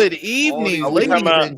Good evening, Are we talking ladies about? and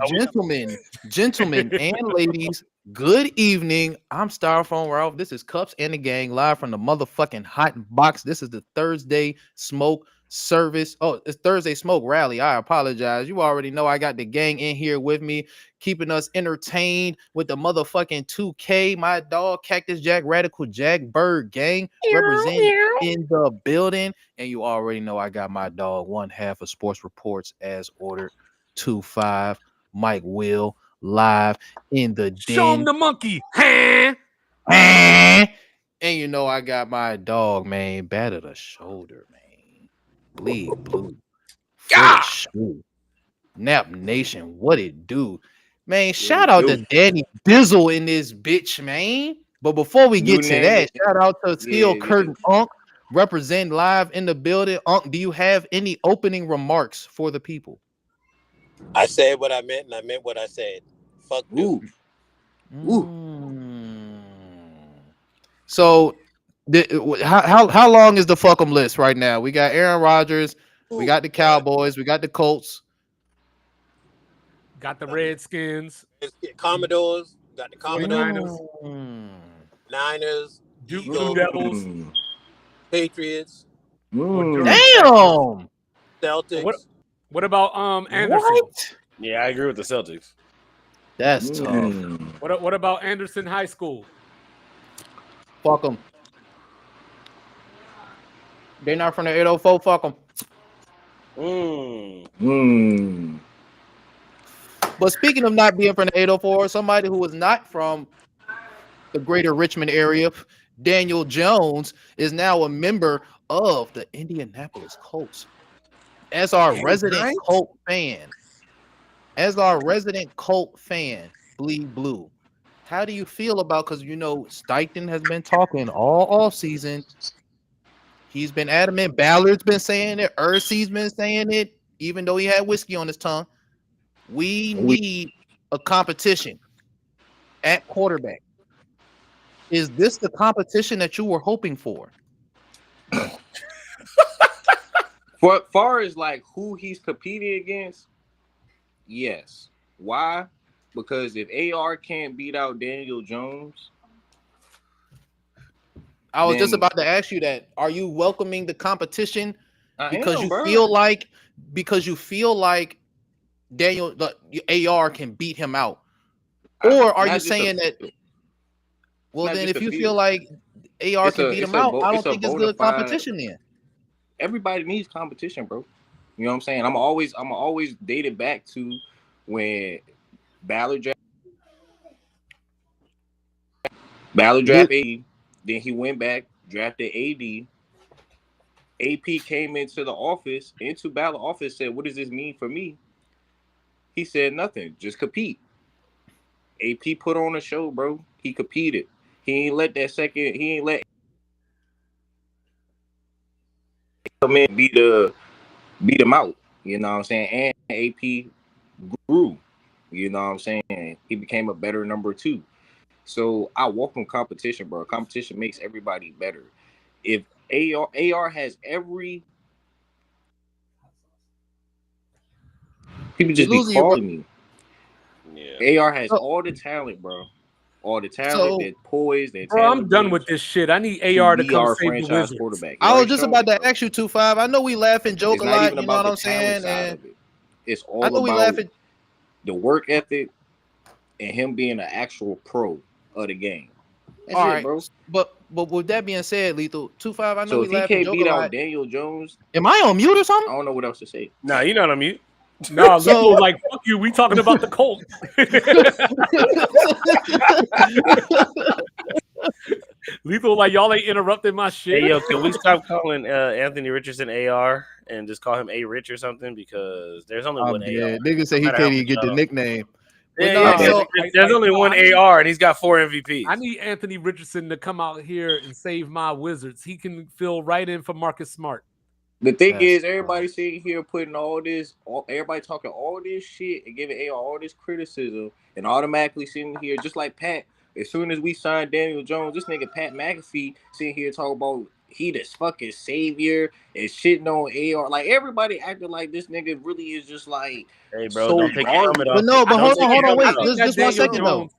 gentlemen and ladies. Good evening. I'm Styrofoam Ralph. This is Cups and the Gang live from the motherfucking hot box. This is the Thursday smoke service. Oh, it's Thursday smoke rally. I apologize. You already know I got the gang in here with me, keeping us entertained with the motherfucking 2K. My dog, Cactus Jack, Radical Jack, Bird Gang, representing in the building. And you already know I got my dog, one half of Sports Reports as ordered. 2-5, Mike Will, live in the Show him den. the monkey. Huh? And you know I got my dog, man, bad of the shoulder, man. Bleed blue. For the shoe. Nap Nation, what it do? Man, shout out to Danny Dizzle in this bitch, man. But before we get to that, shout out to Steel Curtain Unk, represent live in the building. Unk, do you have any opening remarks for the people? I said what I meant, and I meant what I said. Fuck you. So, how long is the fuck 'em list right now? We got Aaron Rodgers, we got the Cowboys, we got the Colts, got the Redskins, Commodores, got the Commodores, Niners, Duke Eagles, Devils, Patriots. Damn. Celtics. What about Anderson? What? Yeah, I agree with the Celtics. That's tough. What about Anderson High School? Fuck them. They're not from the 804. Fuck them. But speaking of not being from the 804, somebody who was not from the greater Richmond area, Daniel Jones, is now a member of the Indianapolis Colts. As our resident Colt fan, Bleed Blue, how do you feel about, because you know Steichen has been talking all season. He's been adamant. Ballard's been saying it. Ursay's been saying it, even though he had whiskey on his tongue. We need a competition at quarterback. Is this the competition that you were hoping for? For as far as like who he's competing against, yes. Why? Because if AR can't beat out Daniel Jones, I was just about to ask you that. Are you welcoming the competition because you feel like Daniel the AR can beat him out? Or are you saying that? Well, then if you feel like AR can beat him out, I don't think it's good competition then. Everybody needs competition, bro. You know what I'm saying? I'm always dated back to when Ballard drafted AD, then he went back, drafted AD. AP came into Ballard office, said, "What does this mean for me?" He said, "Nothing, just compete." AP put on a show, bro. He competed. He ain't let come in and beat him out. You know what I'm saying? And AP grew. You know what I'm saying? He became a better number 2. So I welcome competition, bro. Competition makes everybody better. If AR has every people just be calling me. Yeah. AR has all the talent, bro. All the talent, they're poised, they're bro, I'm done with this shit. I need AR to come save the Wizards. Quarterback. I was just about to ask you 2-5. I know we laugh and joke a lot, you know what I'm saying? And it's all about the work ethic and him being an actual pro of the game. That's all it, right, bro. But with that being said, Lethal 2-5, I know we laugh and joke a lot. So if he can't beat out Daniel Jones, am I on mute or something? I don't know what else to say. Nah, you're not on mute. No, so like fuck you. We talking about the Colts. Lethal, like y'all ain't interrupting my shit. Hey yo, can we stop calling Anthony Richardson AR and just call him A Rich or something? Because there's only one AR. Nigga say he can't even get the nickname. There's only one AR and he's got 4 MVPs. I need Anthony Richardson to come out here and save my Wizards. He can fill right in for Marcus Smart. The thing is, everybody sitting here putting everybody talking all this shit and giving AR all this criticism and automatically sitting here just like Pat. As soon as we signed Daniel Jones, this nigga Pat McAfee sitting here talking about he this fucking savior and shitting on AR. Like everybody acting like this nigga really is just like Hey, bro, so don't take your helmet But off. no, but Don't hold take on, your helmet wait. off. Just one Daniel second though. Jones.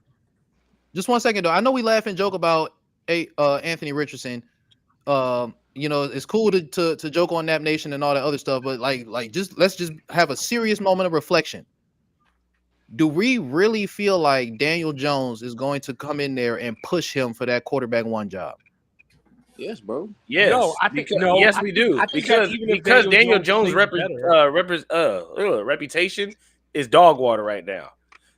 Just 1 second though. I know we laugh and joke about Anthony Richardson. You know, it's cool to joke on Nap Nation and all that other stuff, but like just let's just have a serious moment of reflection. Do we really feel like Daniel Jones is going to come in there and push him for that quarterback one job? yes, bro. Yes, No, I think because, no. yes, I we think, do. I think that Because Daniel Jones' plays better, reputation is dog water right now.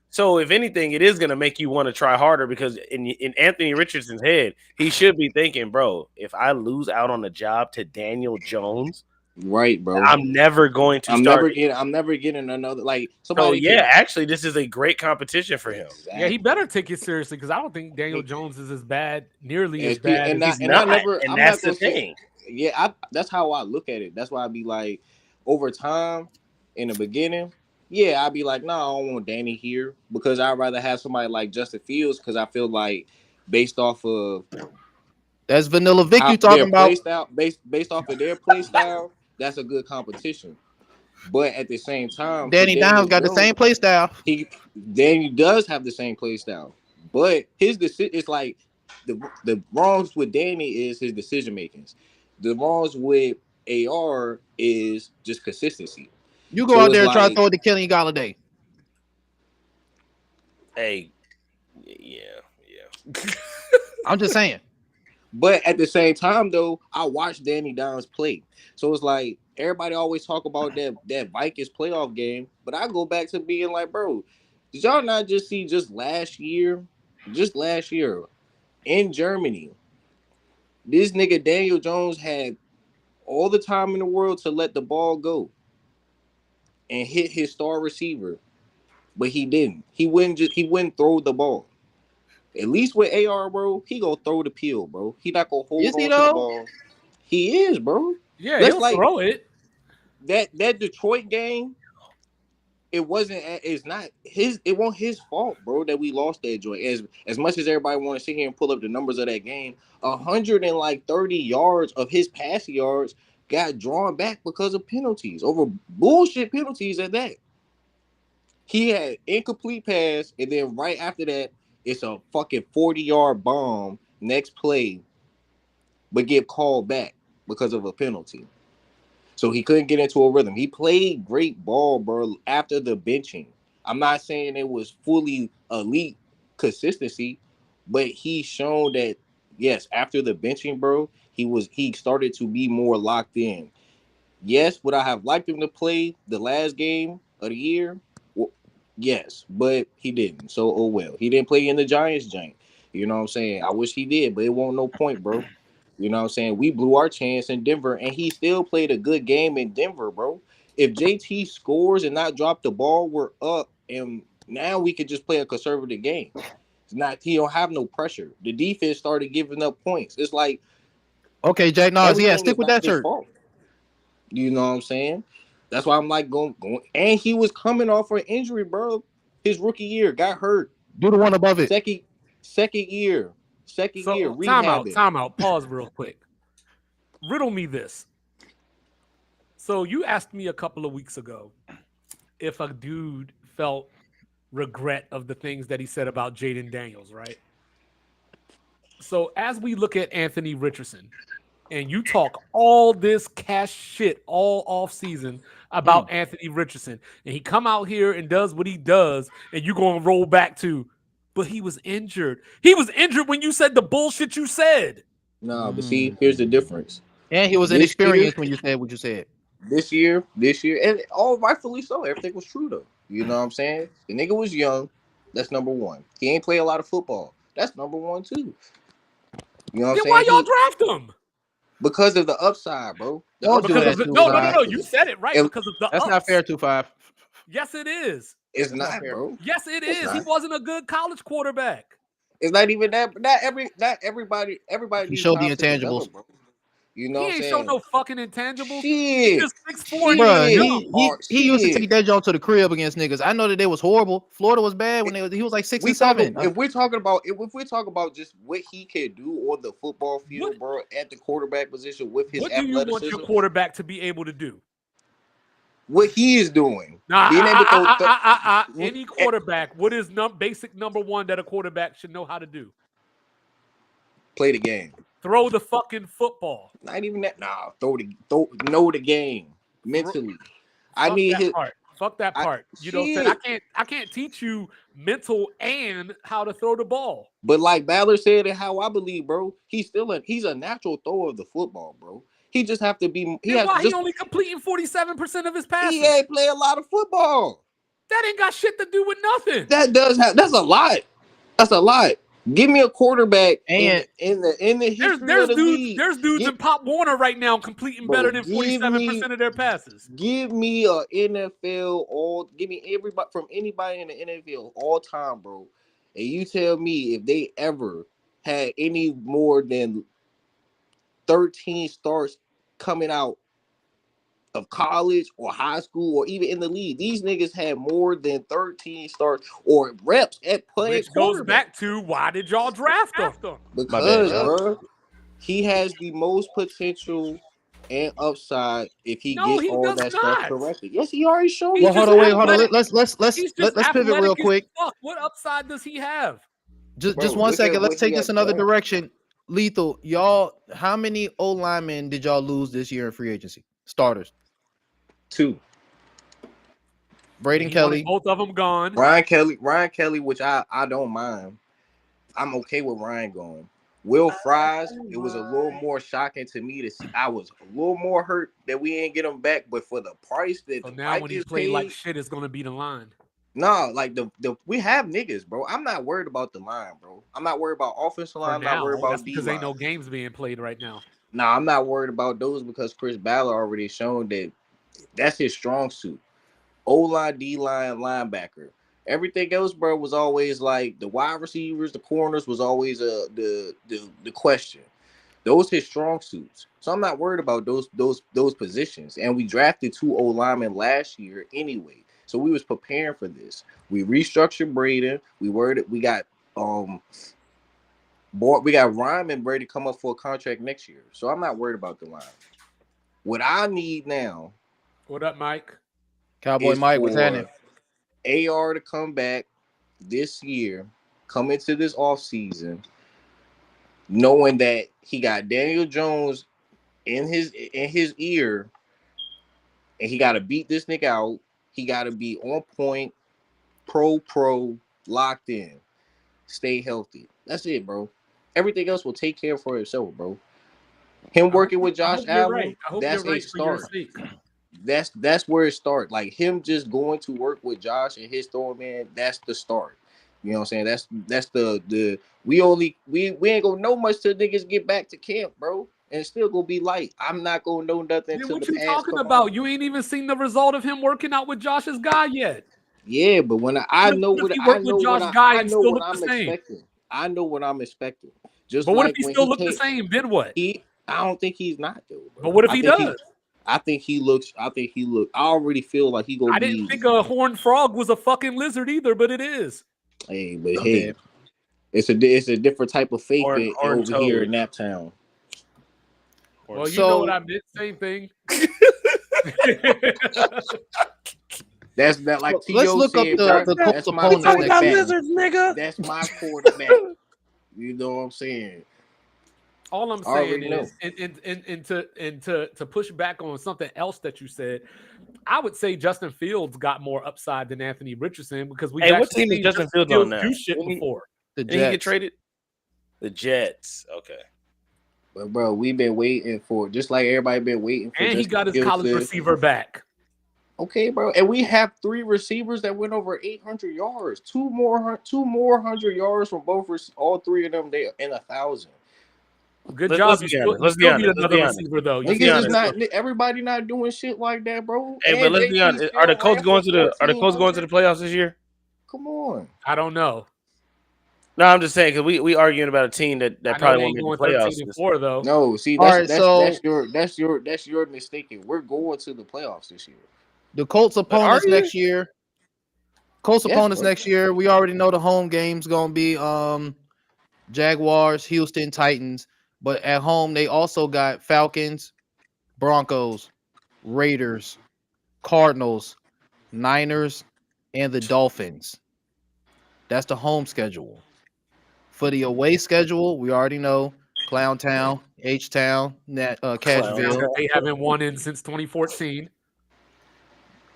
So if anything, it is going to make you want to try harder because in Anthony Richardson's head, he should be thinking, bro, if I lose out on the job to Daniel Jones, Right, bro. I'm never going to I'm start. never getting another like So somebody. yeah, actually, this is a great competition for him. Exactly. Yeah, he better take it seriously because I don't think Daniel Jones is nearly as As pe- bad and as I, He's and I not, never. and I'm that's not the gonna say. thing. Yeah, that's how I look at it. That's why I be like, over time, in the beginning, yeah, I'd be like, no, I don't want Danny here because I'd rather have somebody like Justin Fields because I feel like based off of That's Vanilla Vic how you their talking play about. style, based off of their play style, that's a good competition. But at the same time, for Danny Dimes Daniel got the Jones, same play style. Danny does have the same play style, but his decision is like the wrongs with Danny is his decision makings. The wrongs with AR is just consistency. You go So out it's there and try to like, throw it to Kenny Galladay. Hey, yeah. I'm just saying. but at the same time though, I watched Danny Dimes play. So it's like everybody always talk about that Vikings playoff game, but I go back to being like, bro, did y'all not just see just last year in Germany? This nigga Daniel Jones had all the time in the world to let the ball go and hit his star receiver, but he didn't. He wouldn't throw the ball. At least with AR, bro, he gonna throw the pill, bro. He not gonna hold Is he on to the though? ball. He is, bro. Yeah, Let's he'll like throw it. that Detroit game. It's not his. It wasn't his fault, bro, that we lost that joint. As much as everybody want to sit here and pull up the numbers of that game, 130 yards of his passing yards got drawn back because of penalties over bullshit penalties at that. He had incomplete pass, and then right after that, it's a fucking 40-yard bomb next play, but get called back because of a penalty. So he couldn't get into a rhythm. He played great ball, bro, after the benching. I'm not saying it was fully elite consistency, but he shown that yes, after the benching, bro, he started to be more locked in. Yes, would I have liked him to play the last game of the year? Well, yes, but he didn't. So oh well. He didn't play in the Giants jank. You know what I'm saying? I wish he did, but it won't no point, bro. You know what I'm saying? We blew our chance in Denver, and he still played a good game in Denver, bro. If JT scores and not drop the ball, we're up, and now we could just play a conservative game. It's not he don't have no pressure. The defense started giving up points. It's like Okay, Jack Nas. Yeah, everything stick is with not that his shirt. fault. You know what I'm saying? That's why I'm like going, and he was coming off an injury, bro. His rookie year got hurt. Do the one above it. Second year So rehabbing. time out. Pause real quick. Riddle me this. So you asked me a couple of weeks ago if a dude felt regret of the things that he said about Jaden Daniels, right? So as we look at Anthony Richardson, and you talk all this cash shit all off season about Anthony Richardson, and he come out here and does what he does, and you gonna roll back to, but he was injured. He was injured when you said the bullshit you said. No, but see, here's the difference. And he was This year, inexperienced when you said what you said. this year, and all rightfully so. Everything was true though. You know what I'm saying? The nigga was young. That's number one. He ain't play a lot of football. That's number one too. You know what I'm Then saying? why y'all draft him? Because of the upside, bro. The Don't do Because upside of that, the, is too, no. Five. You said it right. And Because of the That's ups. not fair, 2-5. Yes, it is. it's not, bro. Yes, it It's is. He not. wasn't a good college quarterback. It's not even that. Not everybody He needs showed the time to intangibles. develop, bro. You know He what I'm ain't show saying? no fucking intangibles. He Shit. just 6'4" and Bruh, Shit. young. he used to take that jump to the crib against niggas. I know that they was horrible. Florida was bad when he was like 6 We and talking 7. if we're talking about just what he can do on the football field, bro, at the quarterback position with his What do you want your athleticism, quarterback to be able to do? what he is doing, Nah, being able to any quarterback. What is basic number one that a quarterback should know how to do? play the game. Throw the fucking football. Not even that. Nah, know the game mentally. I need his. Fuck that part. You know, said I can't teach you mental and how to throw the ball. But like Ballard said, and how I believe, bro, he's a natural thrower of the football, bro. He just have to be. He only completing 47% of his passes? He ain't play a lot of football. That ain't got shit to do with nothing. That's a lot. That's a lot. Give me a quarterback And in the history of the league. There's dudes in Pop Warner right now completing better than 47% of their passes. Give me a NFL give me everybody from anybody in the NFL all time, bro. And you tell me if they ever had any more than 13 starts coming out of college or high school or even in the league. These niggas had more than 13 starts or reps at playing. Which goes back to why did y'all draft him? Because, bro, he has the most potential and upside if he gets all that stuff corrected. Yes, he already showed. Well, hold on. Let's pivot real quick. What upside does he have? Just 1 second. Let's take this another direction. Lethal, y'all, how many O linemen did y'all lose this year in free agency? Starters. 2. Braden Kelly. Both of them gone. Ryan Kelly, which I don't mind. I'm okay with Ryan going. Will Fries, it was a little more shocking to me to see. I was a little more hurt that we ain't get him back, but for the price that so now when he played like shit, it's gonna be the line. No, like the we have niggas, bro. I'm not worried about the line, bro. I'm not worried about offensive line. I'm not worried about because ain't no games being played right now. Nah, I'm not worried about those because Chris Ballard already shown that that's his strong suit. O-line, D-line, linebacker. Everything else, bro, was always like the wide receivers, the corners was always the question. Those his strong suits. So I'm not worried about those positions. And we drafted 2 O-linemen last year anyway. So we was preparing for this. We restructured Braden. We got Ryman ready to come up for a contract next year. So I'm not worried about the line. What I need now. What up, Mike? Cowboy Mike, what's happening? AR to come back this year, come into this offseason, knowing that he got Daniel Jones in his ear, and he got to beat this nigga out. He got to be on point, pro, locked in, stay healthy. That's it, bro. Everything else will take care for itself, bro. Him working with Josh Allen, that's a start. That's where it starts. Like him just going to work with Josh and his throwing man, that's the start. You know what I'm saying? That's the we ain't gonna know much till niggas get back to camp, bro. And it's still gonna be light. I'm not gonna know nothing till what you talking about? You ain't even seen the result of him working out with Josh's guy yet. Yeah, but when I know what I'm expecting. I know what I'm expecting. But what if he still look the same? Then what? I don't think he's not though. Bro. But what if he does? I think he looks. I already feel like he gonna be. I didn't think a horned frog was a fucking lizard either, but it is. Hey, but hey, it's a different type of faith over here in Naptown. Well, you know what I meant. Same thing. That's that like. Let's look said, up the Colts opponents. Talking about lizards, nigga. That's my quarterback. You know what I'm saying? All I'm saying is, and to push back on something else that you said, I would say Justin Fields got more upside than Anthony Richardson because we. Hey, what team is Justin Fields on now? Do shit before. The Jets. Did he get traded? The Jets. Okay. But bro, we've been waiting for just like everybody been waiting for. And he got his college receiver back. Okay, bro, and we have 3 receivers that went over 800 yards. Two more 100 yards from all 3 of them. They in 1,000. Good job. Let's be honest. Another receiver though. Everybody not doing shit like that, bro. Hey, but let's be honest. Are the Colts going to the playoffs this year? Come on. I don't know. No, I'm just saying because we arguing about a team that I know probably they won't ain't make the going playoffs. 13-4 though. No, see, All right, so that's your mistaken. We're going to the playoffs this year. the Colts But are opponents you? next year. Colts Yes, opponents bro. next year. We already know the home game's gonna be Jaguars, Houston, Titans. But at home, they also got Falcons, Broncos, Raiders, Cardinals, Niners, and the Dolphins. That's the home schedule. For the away schedule, we already know Clown Town, H Town, Clown Cashville. Town. They haven't won in since 2014.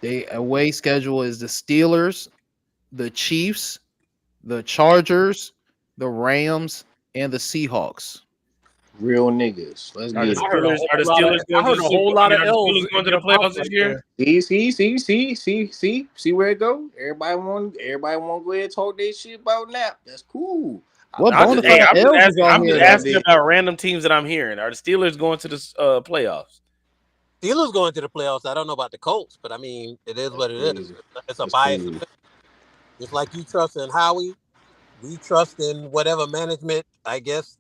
The away schedule is the Steelers, the Chiefs, the Chargers, the Rams, and the Seahawks. Real niggas. Let's Are the get it. I heard a Steelers? whole Are the lot of Steelers I going to heard the a Super? whole I lot mean, of are the L's Steelers going in to the your mouth playoffs this right year? there. See where it go. Everybody want to go ahead and talk that shit about Nap. That's cool. I What love bona it. fide L's did y'all I'm hear just that? asking about random teams that I'm hearing. Are the Steelers going to the playoffs? Steelers going to the playoffs. I don't know about the Colts, but I mean, it is That's what it is. crazy. It's a That's bias. crazy. Just like you trust in Howie, we trust in whatever management, I guess,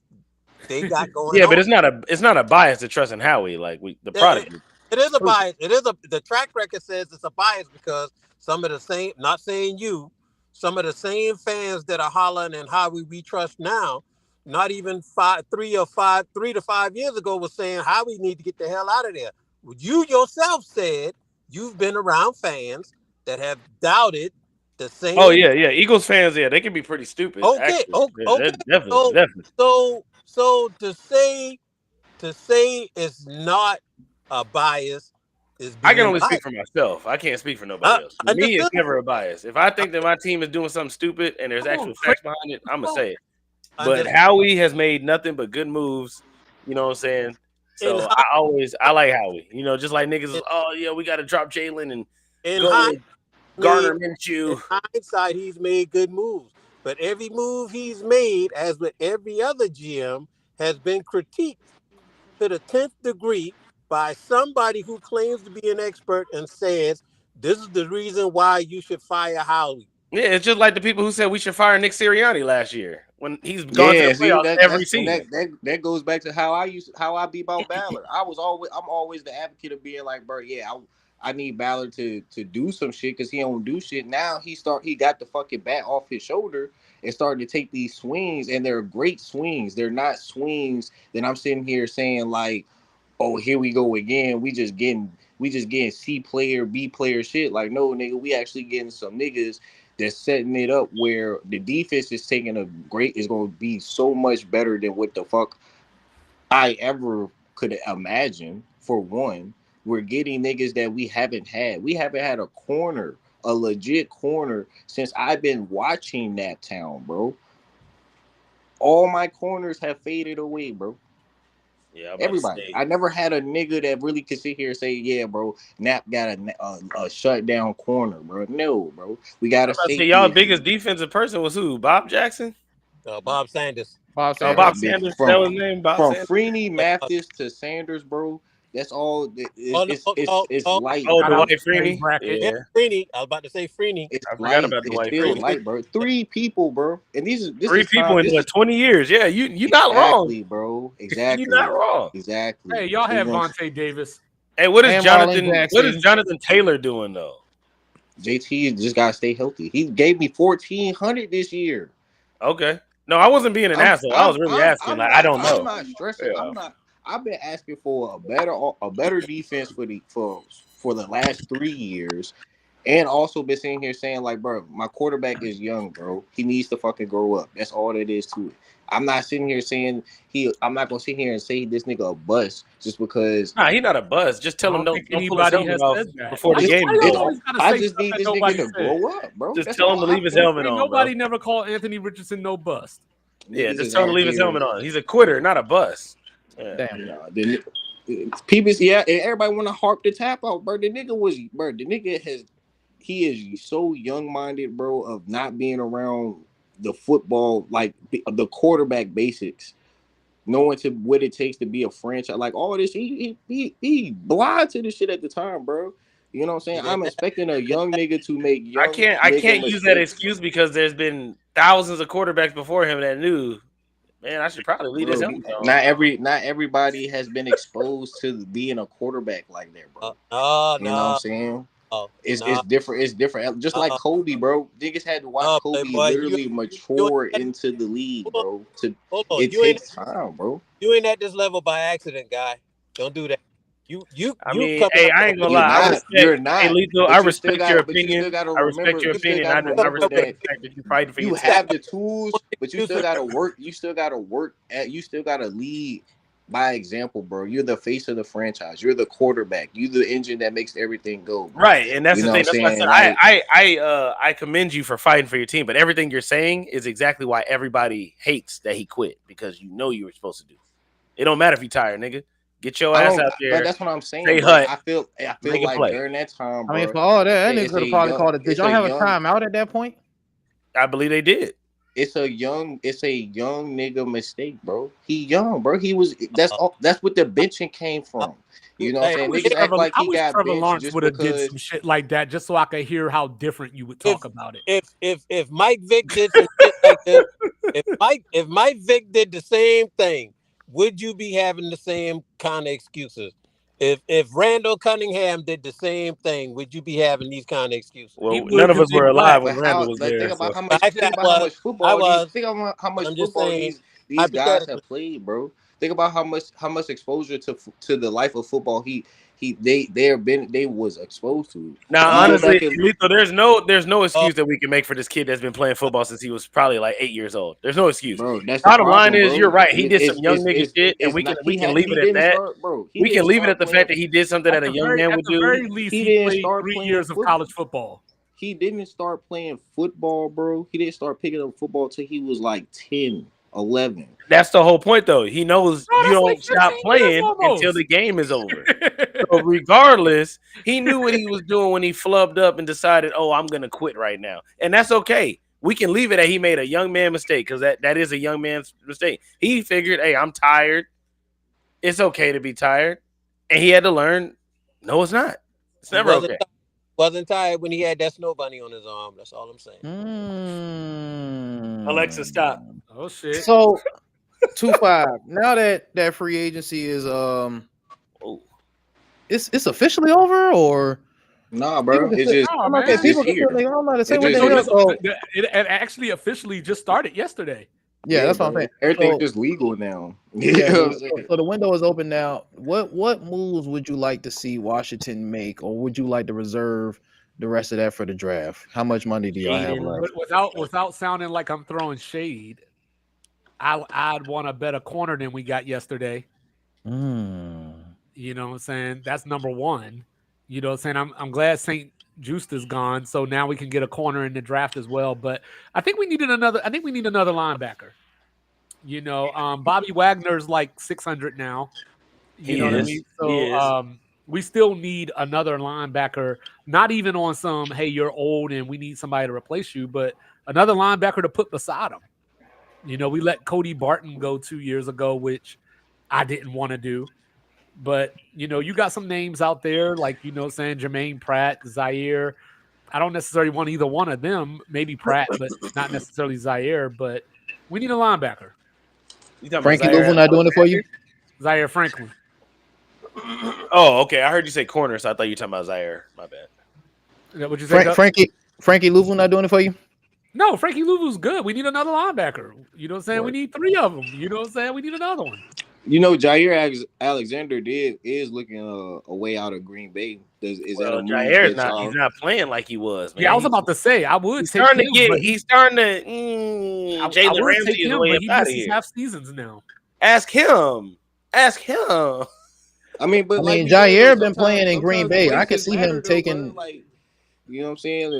they got going Yeah, but on. it's not a bias to trust in Howie. Like the It, product. it is a bias. The track record says it's a bias because some of the same, not saying you, some of the same fans that are hollering and Howie we trust now, not even 3 to 5 years ago was saying Howie need to get the hell out of there. You yourself said you've been around fans that have doubted the Oh same. yeah, yeah. Eagles fans, yeah, they can be pretty stupid. Okay, Actually, yeah, okay. definitely, So definitely. so to say it's not a bias is I can being only speak biased. for myself. I can't speak for nobody else. For me, it's Understood. never a bias. If I think that my team is doing something stupid and there's Come on, actual Chris. facts behind it, I'm gonna Come on. say it. But Understood. Howie has made nothing but good moves. You know what I'm saying? In So hi- I like Howie. You know, just like niggas is, in, oh yeah, we got to drop Jalen and in go hind- with made Garner in Minshew. hindsight, he's made good moves. But every move he's made, as with every other GM, has been critiqued to the 10th degree by somebody who claims to be an expert and says this is the reason why you should fire Howie. Yeah, it's just like the people who said we should fire Nick Sirianni last year when he's gone to the Yeah, see playoffs every that's and season. that goes back to how I be about Ballard. I'm always the advocate of being like, bro, yeah, I need Ballard to do some shit because he don't do shit. Now he got the fucking bat off his shoulder and starting to take these swings, and they're great swings. They're not swings that I'm sitting here saying like, oh, here we go again. We just getting C player, B player shit. Like, no, nigga, we actually getting some niggas that's setting it up where the defense is gonna be so much better than what the fuck I ever could imagine. For one, we're getting niggas that we haven't had. We haven't had a legit corner since I've been watching that town, bro. All my corners have faded away, bro. Yeah, I'm about to Everybody. say. I never had a nigga that really could sit here and say, "Yeah, bro, Nap got a shutdown corner, bro." No, bro, we got I'm a about to say safety y'all again. biggest defensive person was who? Bob Jackson? Bob Sanders. Bob Oh, Sanders. Bob Sanders. That From was his name. Bob from Sanders. Freeney Uh, Mathis to Sanders, bro. That's all. oh, no, It's no. light, Oh, Shout out Dwight bro. to Trey Freeney. Brackett. Yeah, Yeah, Freeney. I was about to say Freeney. It's I forgot light. about It's Dwight still Freeney. light, bro. 3 people, bro. And this Three is people time. in This what is 20 years? Yeah, you not wrong. exactly, bro. You're not Exactly, wrong. exactly. Hey, y'all So you have know, Vontae Davis. Hey, what is And Marlon Jonathan? What is Jackson. Jonathan Taylor doing though? JT just gotta stay healthy. He gave me 1,400 this year. Okay. No, I wasn't being an I'm asshole. I was I'm really I'm asking. I'm Like, I not don't I'm know. not stressing. Yeah. I've been asking for a better defense for the last 3 years. And also been sitting here saying, like, bro, my quarterback is young, bro. He needs to fucking grow up. That's all that is to it. I'm not sitting here saying I'm not gonna sit here and say this nigga a bust just because Nah, he's not a buzz. Just I tell him don't think don't pull his anybody helmet has off said that. before the Why, it's game why is y'all it's over. always gotta I say just stuff need that this nigga nobody to said? grow up, bro. Just That's tell him all to I leave his bro. helmet Ain't on, bro. nobody never called Anthony Richardson no bust. Yeah, Niggas just is tell him to out leave his here. helmet on. He's a quitter, not a bust. Yeah. Damn. Nah, people, yeah, and everybody want to harp the tap out, bro. The nigga he is so young minded, bro, of not being around the football, like the quarterback basics, knowing to what it takes to be a franchise, like all this. He blind to this shit at the time, bro. You know what I'm saying? Yeah. I'm expecting a young nigga to make I young can't nigga use that mistakes, excuse because there's been thousands of quarterbacks before him that knew. Man, I should probably leave this bro. helmet on. Not everybody has been exposed to being a quarterback like that, bro. No, You know what I'm no, saying? no, It's different. It's different. Just like no, Kobe, bro. Niggas had to watch no, Kobe Playboy. literally You ain't mature at, into the league, hold bro. To on. it takes time, bro. You ain't at this level by accident, guy. Don't do that. I You mean, coming hey, up I with ain't gonna You're lie. I not. respect. You're Hey, not. Lethal, I respect your But you still opinion. gotta I respect remember. your You still opinion. gotta I remember respect that the fact that you're fighting for your you team. have the one tools, but you still excuse gotta work. You still gotta work at. You still gotta lead by example, bro. You're the face of the franchise. You're the quarterback. You the engine that makes everything go, bro. Right, and that's You the know what thing. I'm That's why I said saying? Like, I commend you for fighting for your team. But everything you're saying is exactly why everybody hates that he quit because you know you were supposed to do. It don't matter if you tired, nigga. Get your I ass don't. out But there, that's what I'm saying, stay bro. hut, I feel make a like play. during that time, I mean, bro. for all that, that nigga could have probably called it. Did It's y'all a have a young. timeout at that point? I believe they did. It's a young nigga mistake, bro. He young, bro. He was that's all that's what the benching came from. You know what I'm Hey, saying? Niggas act like I he wish got Trevor benched Lawrence just would have did because some shit like that just so I could hear how different you would talk about it. if Mike Vick did some shit like this, if Mike Vick did the same thing, would you be having the same kind of excuses? If Randall Cunningham did the same thing, would you be having these kind of excuses? He Well, would none of because us they were alive black. when but Randall how was like there. So Actually, think I about how was. much I football these was. think about how But much I'm just football saying, these guys hypothetically. have played, bro. Think about how much exposure to the life of football they was exposed to. now, You Oh, go honestly, back and Lethal, there's no oh, excuse that we can make for this kid that's been playing football since he was probably like 8 years old. There's no excuse. bro, that's the Bottom line problem, is, bro. you're right. He did some young nigga shit, and It's not we can leave he it at didn't that. start, bro. He We can didn't leave it at start the fact playing. that he did something that a young man At would the do. very least, He he didn't played start 3 years of football. college football. He didn't start playing football, bro. He didn't start picking up football till he was like 10, 11. That's the whole point, though. He knows Bro, you that's like don't stop 15 years playing until almost. the game is over. So regardless, he knew what he was doing when he flubbed up and decided, "Oh, I'm gonna quit right now," and that's okay. We can leave it at he made a young man mistake because that is a young man's mistake. He figured, "Hey, I'm tired. It's okay to be tired," and he had to learn. No, it's not. It's he never okay. wasn't tired when he had that snow bunny on his arm. That's all I'm saying. Alexa, stop. Oh shit. So 2-5. Now that free agency is Oh, it's officially over, or Nah, people bro. can It's still, just Oh I'm not saying it's man. just people can still here. like, I'm not saying It what just the No, hell. is. So it actually officially just started yesterday. yeah, Yeah, that's what I'm bro. saying. Everything's So just legal now. You yeah, know what I'm saying? so the window is open now. What moves would you like to see Washington make, or would you like to reserve the rest of that for the draft? How much money do y'all have Jaden. left? Without sounding like I'm throwing shade, I'd want a better corner than we got yesterday. Mm. You know what I'm saying? That's number one. You know what I'm saying? I'm glad St. Just is gone, so now we can get a corner in the draft as well. But I think we need another linebacker. You know, Bobby Wagner's like 600 now. You He know what I is. mean? He So is. we still need another linebacker, not even on some, hey, you're old and we need somebody to replace you, but another linebacker to put beside him. You know, we let Cody Barton go 2 years ago, which I didn't want to do. But, you know, you got some names out there like, you know, saying Jermaine Pratt, Zaire. I don't necessarily want either one of them, maybe Pratt, but not necessarily Zaire. But we need a linebacker, You talking about Frankie Zaire Louisville not doing it for you? Alexander? Zaire Franklin. Oh, okay. I heard you say corner, so I thought you were talking about Zaire. My bad. Is that what you say, Cup? Frankie Louisville not doing it for you? No, Frankie Louvu's good. We need another linebacker. You know what I'm saying? We Right. need 3 of them. You know what I'm saying? We need another one. You know, Alexander is looking a way out of Green Bay. Is that a Well, move Jair's that not. y'all? He's not playing like he was, man. Yeah, I was about to say I would He's take starting him, to get. but He's starting to. I Jalen would Ramsey take is him, way but up he out of misses here. half seasons now. Ask him. Ask him. I mean, I but like mean, we said, though, Jair been playing in Green sometimes the Bay. I could places see him matter, though, bro. taking. Like, you know what I'm saying?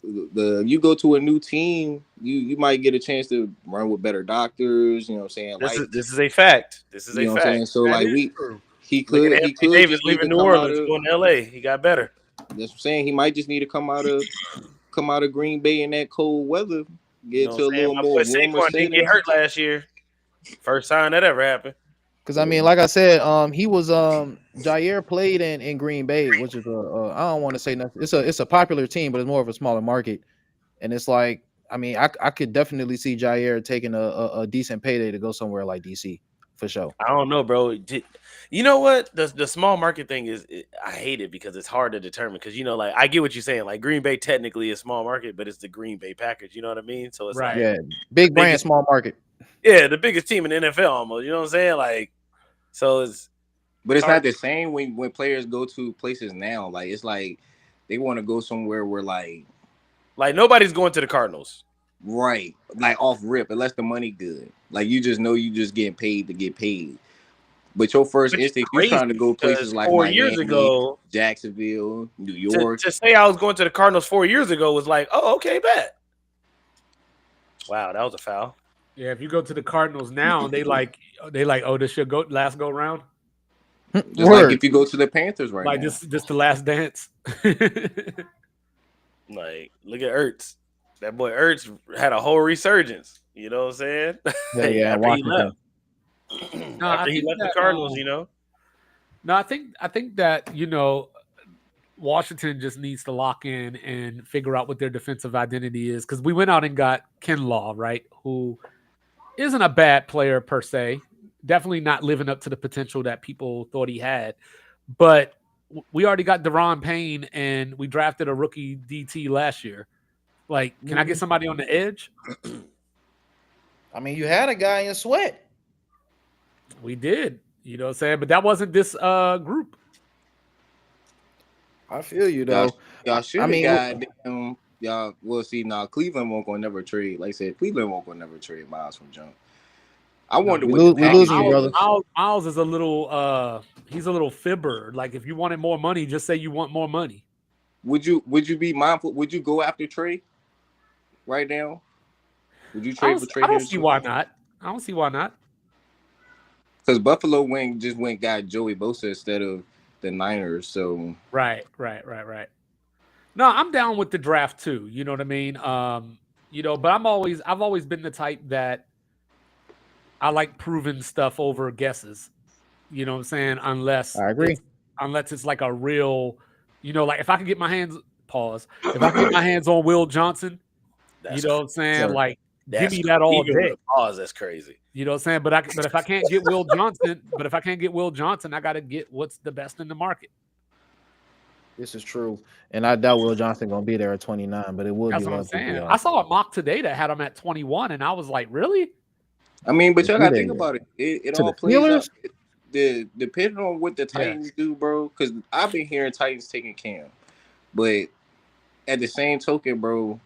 And you go to a new team, you might get a chance to run with better doctors. You know what I'm saying? Like, This is a fact. This is you a know what I'm fact. saying? So That like is true. Look at he Anthony could Davis just need leaving to New come out Orleans, of. going to LA. He got better. That's what I'm saying. He might just need to come out of Green Bay in that cold weather, You get know to what a I'm saying? little My more boy warmer Saquon didn't get setting. hurt last year. First time that ever happened. Because I mean, like I said, he was Jair played in Green Bay, which is I don't want to say nothing. It's a popular team, but it's more of a smaller market. And it's like, I mean, I could definitely see Jair taking a decent payday to go somewhere like DC for sure. I don't know, bro. You know what? The small market thing is, I hate it because it's hard to determine. Because like I get what you're saying. Like Green Bay technically is small market, but it's the Green Bay Packers. You know what I mean? So it's Right. like Yeah, big brand, biggest, small market. yeah, the biggest team in the NFL almost. You know what I'm saying? Like, so But it's hard. not the same when players go to places now. Like it's like they want to go somewhere where like Nobody's going to the Cardinals. right, like off rip, unless the money good. Like you just know you just getting paid to get paid. But your first Which is instinct, you trying to crazy go because places like 4 years Miami, ago, Jacksonville, New to, York. to say I was going to the Cardinals 4 years ago was like, oh, okay, bet. Wow, that was a foul. Yeah, if you go to the Cardinals now, they like, oh, this should go last go round. Just like if you go to the Panthers right like now. this the last dance. Like, look at Ertz. That boy Ertz had a whole resurgence. You know what I'm saying? Yeah, After he left. No, After he left the Cardinals, you know. No, I think that Washington just needs to lock in and figure out what their defensive identity is, because we went out and got Kinlaw, right, who isn't a bad player per se, definitely not living up to the potential that people thought he had, but we already got Deron Payne and we drafted a rookie DT last year. Like, can I get somebody on the edge? I mean, you had a guy in Sweat. We did, you know what I'm saying? But that wasn't this group. I feel you though. Y'all should I have mean, got y'all. We'll see. Now Cleveland won't go never trade. Like I said, Cleveland won't go never trade Miles from jump. I wonder we what losing you, brother. Miles is a little he's a little fibber. Like, if you wanted more money, just say you want more money. Would you be mindful? Would you go after Trey right now? Would you trade for Trey? I don't see why not. I don't see why not. Because Buffalo just went got Joey Bosa instead of the Niners. So Right. No, I'm down with the draft too. You know what I mean? But I've always been the type that I like proving stuff over guesses. You know what I'm saying? Unless I agree. Unless it's like a real, like if I can get my hands on Will Johnson, you know what I'm saying? Sure. Like, give me that all day. Pause. That's crazy. You know what I'm saying? But if I can't get Will Johnson, I got to get what's the best in the market. This is true, and I doubt Will Johnson gonna be there at 29, but it would That's be. what I'm saying. I saw a mock today that had him at 21, and I was like, really? I mean, but y'all gotta think about it. It all plays out. Depending on what the Titans do, bro. Because I've been hearing Titans taking Cam, but at the same token, bro,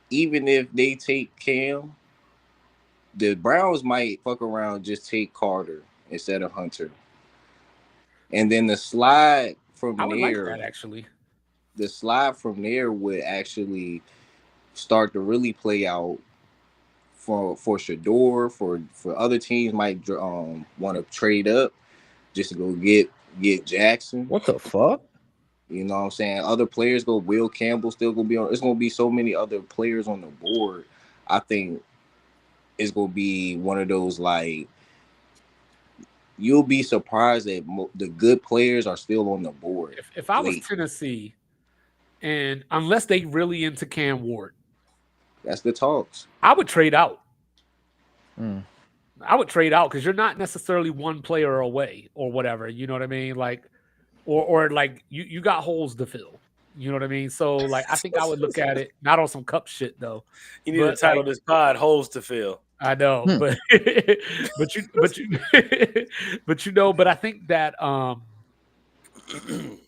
even if they take Cam, the Browns might fuck around just take Carter instead of Hunter, and then the slide from there. Like that, actually. The slide from there would actually start to really play out for Shador, for other teams might want to trade up just to go get Jackson. What the fuck? You know what I'm saying? Other players go. Will Campbell still gonna be on. It's gonna be so many other players on the board. I think it's gonna be one of those, like, you'll be surprised that the good players are still on the board. If I was Tennessee, and unless they really into Cam Ward, that's the talks. I would trade out. I would trade out because you're not necessarily one player away or whatever. You know what I mean? Like, or like you got holes to fill. You know what I mean? So, like, I think I would look at it not on some cup shit though. You need to title this pod "Holes to Fill." I know, but but I think that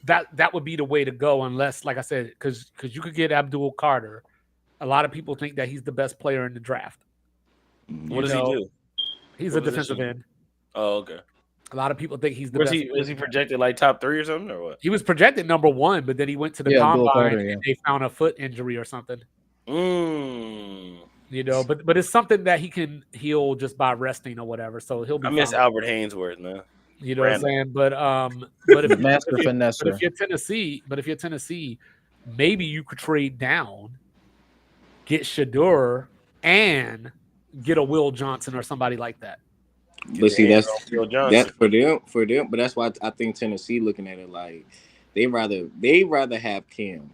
that would be the way to go, unless, like I said, because you could get Abdul Carter. A lot of people think that he's the best player in the draft. What does he do? He's a defensive end. Oh, okay. A lot of people think he's the best. Was he projected like top 3 or something, or what? He was projected number 1, but then he went to the combine and they found a foot injury or something. You know, but it's something that he can heal just by resting or whatever. So he'll be. I miss Albert Haynesworth, man. You know what I'm saying? But if you're Tennessee, maybe you could trade down, get Shador, and get a Will Johnson or somebody like that. Get But your see, hands on Phil that's Johnson. for them. But that's why I think Tennessee looking at it like they rather have Cam,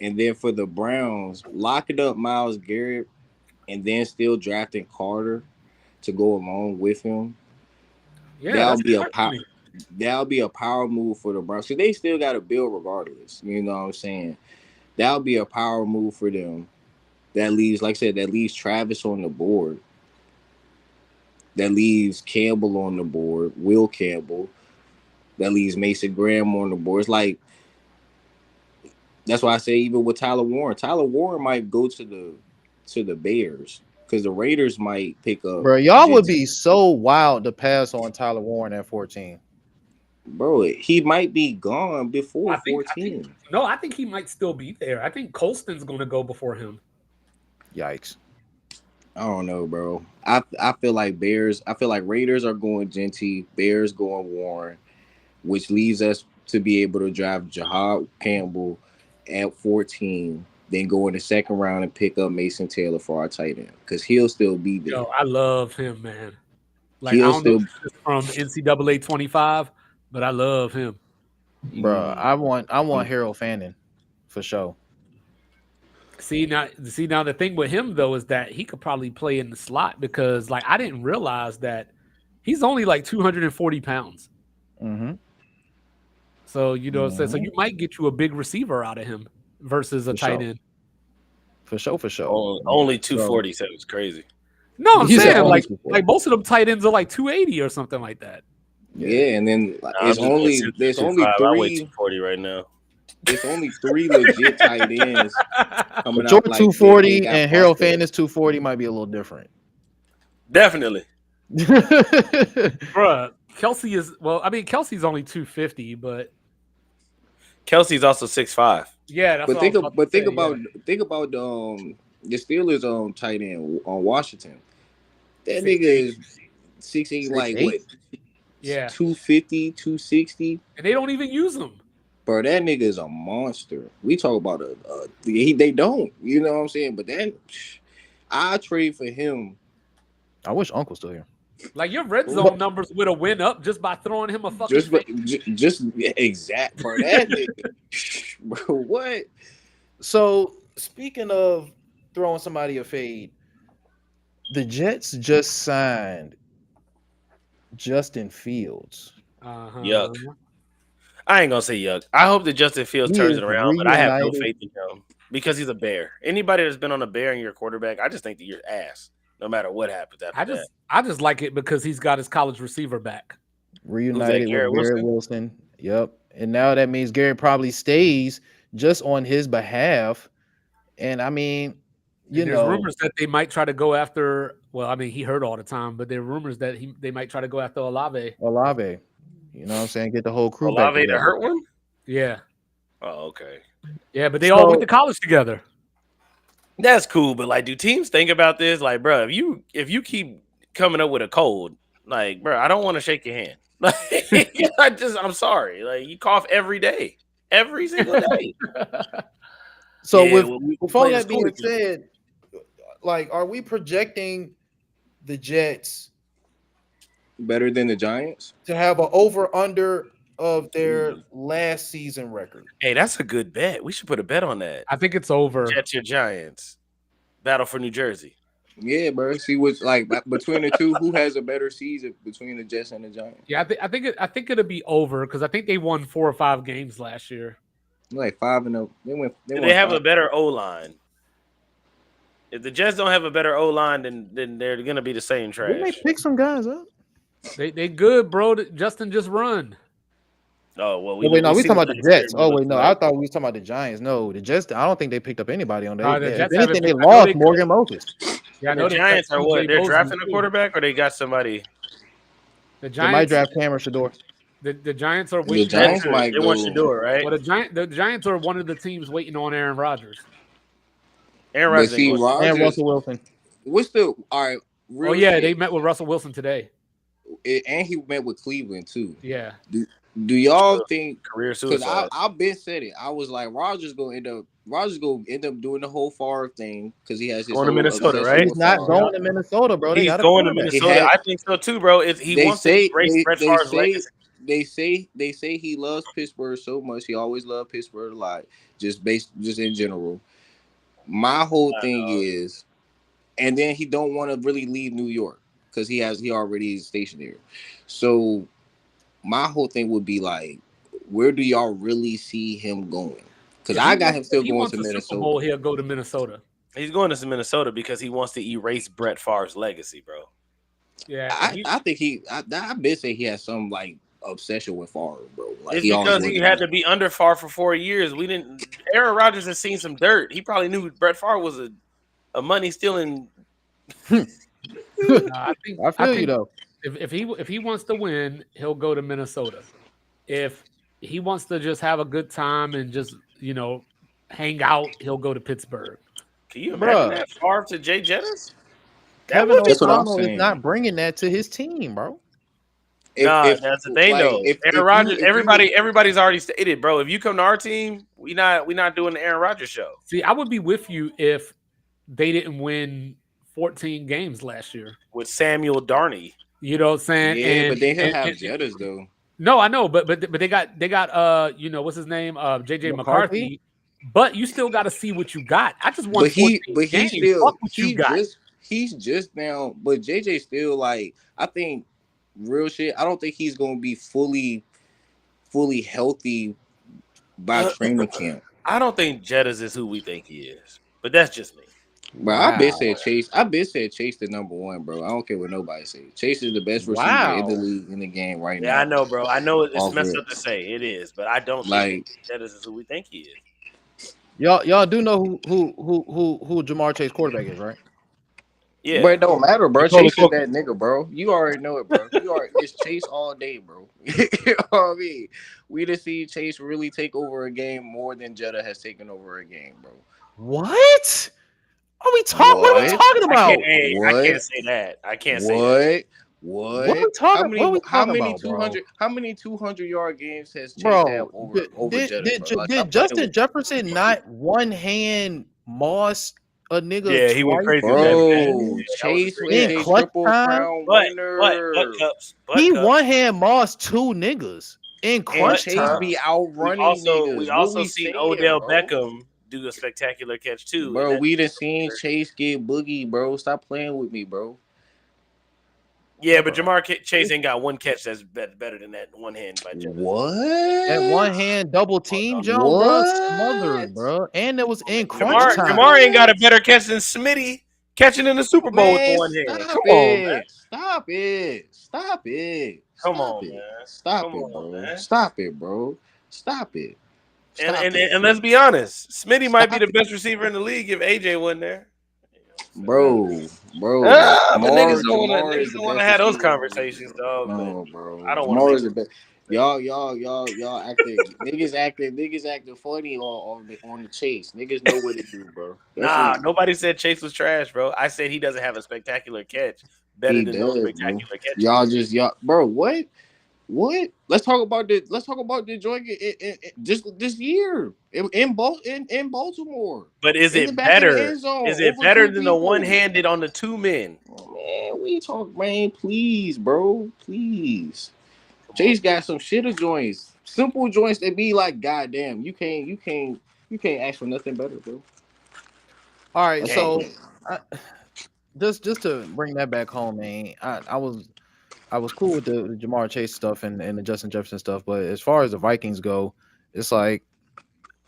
and then for the Browns, locking up Myles Garrett, and then still drafting Carter to go along with him. Yeah, That'll that's be a smart to power. me. That'll be a power move for the Browns. So they still got to build regardless. You know what I'm saying? That'll be a power move for them. That leaves, like I said, that leaves Travis on the board. That leaves Campbell on the board. Will Campbell. That leaves Mason Graham on the board. It's like that's why I say even with Tyler Warren might go to the Bears because the Raiders might pick up Bro, y'all would Gentry. be so wild to pass on Tyler Warren at 14. Bro, he might be gone before I think 14. no, I think he might still be there. I think Colston's going to go before him. Yikes. I don't know, bro. I feel like Bears. I feel like Raiders are going Genty, Bears going Warren, which leaves us to be able to drive Jahad Campbell at 14, then go in the second round and pick up Mason Taylor for our tight end because he'll still be there. Yo, I love him, man. Like I He'll don't know still, if this is from NCAA 25, but I love him. Bro, I want mm, Harold Fanning for sure. See now the thing with him though is that he could probably play in the slot because like I didn't realize that he's only like 240 pounds. Mm-hmm. So you know, so Mm-hmm. you might get you a big receiver out of him versus a For tight sure. end. For sure, for sure. Only So 240 said it was crazy. No, I'm he said saying only like 240. most of them tight ends are like 280 or something like that. yeah. And then like, Nah, I'm just being sensitive. there's only 25. I weigh three 240 right now. it's only three legit tight ends coming But your out like they 240 got and Harold prospects. Fanning's 240 might be a little different. Definitely. Bruh, Kelsey is Kelsey's only 250, but Kelsey's also 6'5". yeah, that's But what I was about to say. think about the Steelers tight end on Washington. That Six nigga eight. is 6'8", like 6'8"? what, Yeah, 250, 260. and they don't even use them. Bro, that nigga is a monster. We talk about they don't, you know what I'm saying? But then I trade for him. I wish Uncle's still here. Like your red But zone numbers would have went up just by throwing him a fucking just, but fade. just exact, bro. That nigga, bro. What? So speaking of throwing somebody a fade, the Jets just signed Justin Fields. Uh-huh. Yuck. I ain't gonna say yuck. I hope that Justin Fields He turns is it around, but I have no reunited. faith in him because he's a Bear. Anybody that's been on a Bear and you're a quarterback, I just think that you're ass. No matter what happens after that. I just like it because he's got his college receiver back. Reunited with Garrett Garrett Wilson? Wilson. Yep. And now that means Garrett probably stays just on his behalf. And I mean, And there's rumors that they might try to go after. Well, I mean, he hurt all the time, but there are rumors that they might try to go after Olave. Olave. You know what I'm saying? Get the whole crew back Olave the together. hurt one? Yeah, Oh, okay. yeah, but they all went to college together. That's cool, but like, do teams think about this? Like, bro, if you keep coming up with a cold, like, bro, I don't want to shake your hand. Like, I'm sorry. Like, you cough every day, every single day. So Yeah, with well, we before play in that school being together. said, like, are we projecting the Jets Better than the Giants? to have an over under of their last season record? Hey, that's a good bet. We should put a bet on that. I think it's over. Jets or Giants. Battle for New Jersey. Yeah, bro. See what's like between the two. Who has a better season between the Jets and the Giants? Yeah, I think it'll be over because I think they won 4 or 5 games last year. Like 5-0. They went. Do won they have a 5. better O line? If the Jets don't have a better O line, then they're gonna be the same Didn't they trash. pick some guys up? They good, bro. Justin just run. Oh well, We talking about the next Jets. year, Oh but wait, no, I tonight. thought we was talking about the Giants. No, the Jets. I don't think they picked up anybody on that. The If Jets anything, haven't they picked- I know lost they- Morgan Moses. Yeah, I The know they Giants cut are what? TJ They're Mosley, drafting a too. quarterback, or they got somebody. The They might Giants, draft Cameron Shador. the Giants are The waiting. Giants They might want go. Shador, right? Well, the Giants are one of the teams waiting on Aaron Rodgers. Aaron But Rodgers ain't see, going. And Rodgers. Russell Wilson. What's the all right? Real Oh yeah, shit, they met with Russell Wilson today. and he met with Cleveland too. Yeah, Do y'all think? Career Because suicide. I've been said it. I was like Rodgers gonna end up Rodgers gonna end up doing the whole Favre thing because he has his Going to whole Minnesota, obsession right? He's with not Favre. going to Minnesota, bro. They He's got a going to quarterback. He Minnesota. had I think so too, bro. He they wants to say erase Brett they Favre's say legacy. they say he loves Pittsburgh so much. He always loved Pittsburgh a lot, just in general. My whole thing is, and then he don't want to really leave New York because he already is stationed there. So my whole thing would be like, where do y'all really see him going? Because I got him If still he going wants to a Super Minnesota. Bowl, he'll go to Minnesota. He's going to Minnesota because he wants to erase Brett Favre's legacy, bro. Yeah, I think I bet say he has some like obsession with Favre, bro. Like It's he always because wanted he to had be. to be under Favre for 4 years. We didn't. Aaron Rodgers has seen some dirt. He probably knew Brett Favre was a money stealing. I think I feel you though. if he wants to win, he'll go to Minnesota. If he wants to just have a good time and just hang out, he'll go to Pittsburgh. Can you imagine Bruh, that Favre to Jay Jettis? That Kevin would be That's what I'm O'Connell is saying. not bringing that to his team, bro. Nah. If That's the thing like though. Aaron Rodgers. if you Everybody's already stated, bro. If you come to our team, we not doing the Aaron Rodgers show See, I would be with you if they didn't win 14 games last year. with Samuel Darney. You know what I'm saying? yeah, but then he'll And have Jettas though. no, I know, but they got what's his name? JJ McCarthy? McCarthy. But you still got to see what you got. I just won But 14 he games. still Fuck what you got. he's just now. But JJ still like I think real shit. I don't think he's gonna be fully healthy by training camp. I don't think Jettis is who we think he is, but that's just me. Bro, Wow. I been said Chase the number one, bro. I don't care what nobody says. Chase is the best receiver in the Wow. league in the game right Yeah, now. I know, bro. I know it's Off messed rip. up to say it is, but I don't Like think Jettis is who we think he is. Y'all do know who Jamar Chase quarterback is, right? Yeah, but it don't matter, bro. Macaulay Chase is Culkin. that nigga, bro. You already know it, bro. It's Chase all day, bro. You know what I mean? We just see Chase really take over a game more than Jetta has taken over a game, bro. What? What are we What? talking about? I What? can't say that. I can't say that. What are we How talking? What many are we talking about, bro? how many 200-yard games has Chase had Bro, over Jetta, bro? Like did stop playing Justin with me. Jefferson not one hand Moss a nigga Yeah, he went twice crazy with that pass. Bro, Yeah, that was a Chase great is in a pass. clutch triple time? crown But winner. cups, He one hand Moss two niggas in And crunch Chase time. be outrunning we niggas. What also we seen saying, Odell bro? Beckham do a spectacular catch too, and Bro, that we done seen Chase get boogie, bro. Stop playing with me, bro. yeah, but Chase ain't got one catch that's better than that one hand by Jettis. That one What? hand double team, John, bro, What? smothered, bro, and it was in crunch time. Jamar ain't got a better catch than Smitty catching in the Super Bowl with the Man, one hand. stop Come on, man. it. Stop it. Stop it. Come Stop on, it. man. Stop Come it, on, bro. man. Stop it, bro. Stop it. And, Stop and it. and let's be honest, Smitty might be Stop the it. best receiver in the league if AJ wasn't there. Bro. But niggas Jamar is the don't want to best have those receiver in the league, conversations, bro. dog. But No, bro. I don't want to Jamar make is the best. Y'all acting niggas acting funny on the chase. Niggas know what to do, bro. That's nah. it. Nobody said Chase was trash, bro. I said he doesn't have a spectacular catch better He than those does, bro. spectacular catches. Y'all bro, what? What? Let's talk about the joint just this year in Baltimore. But is In the it back of the better? end zone Is it over better two than the one people. handed on the two men? Man, we talk, man. Please, bro. Please. Come on. Chase got some shitter joints. Simple joints that be like, goddamn, you can't ask for nothing better, bro. All right, That's all. so I, just to bring that back home, man, I was cool with the Jamar Chase stuff and the Justin Jefferson stuff, but as far as the Vikings go, it's like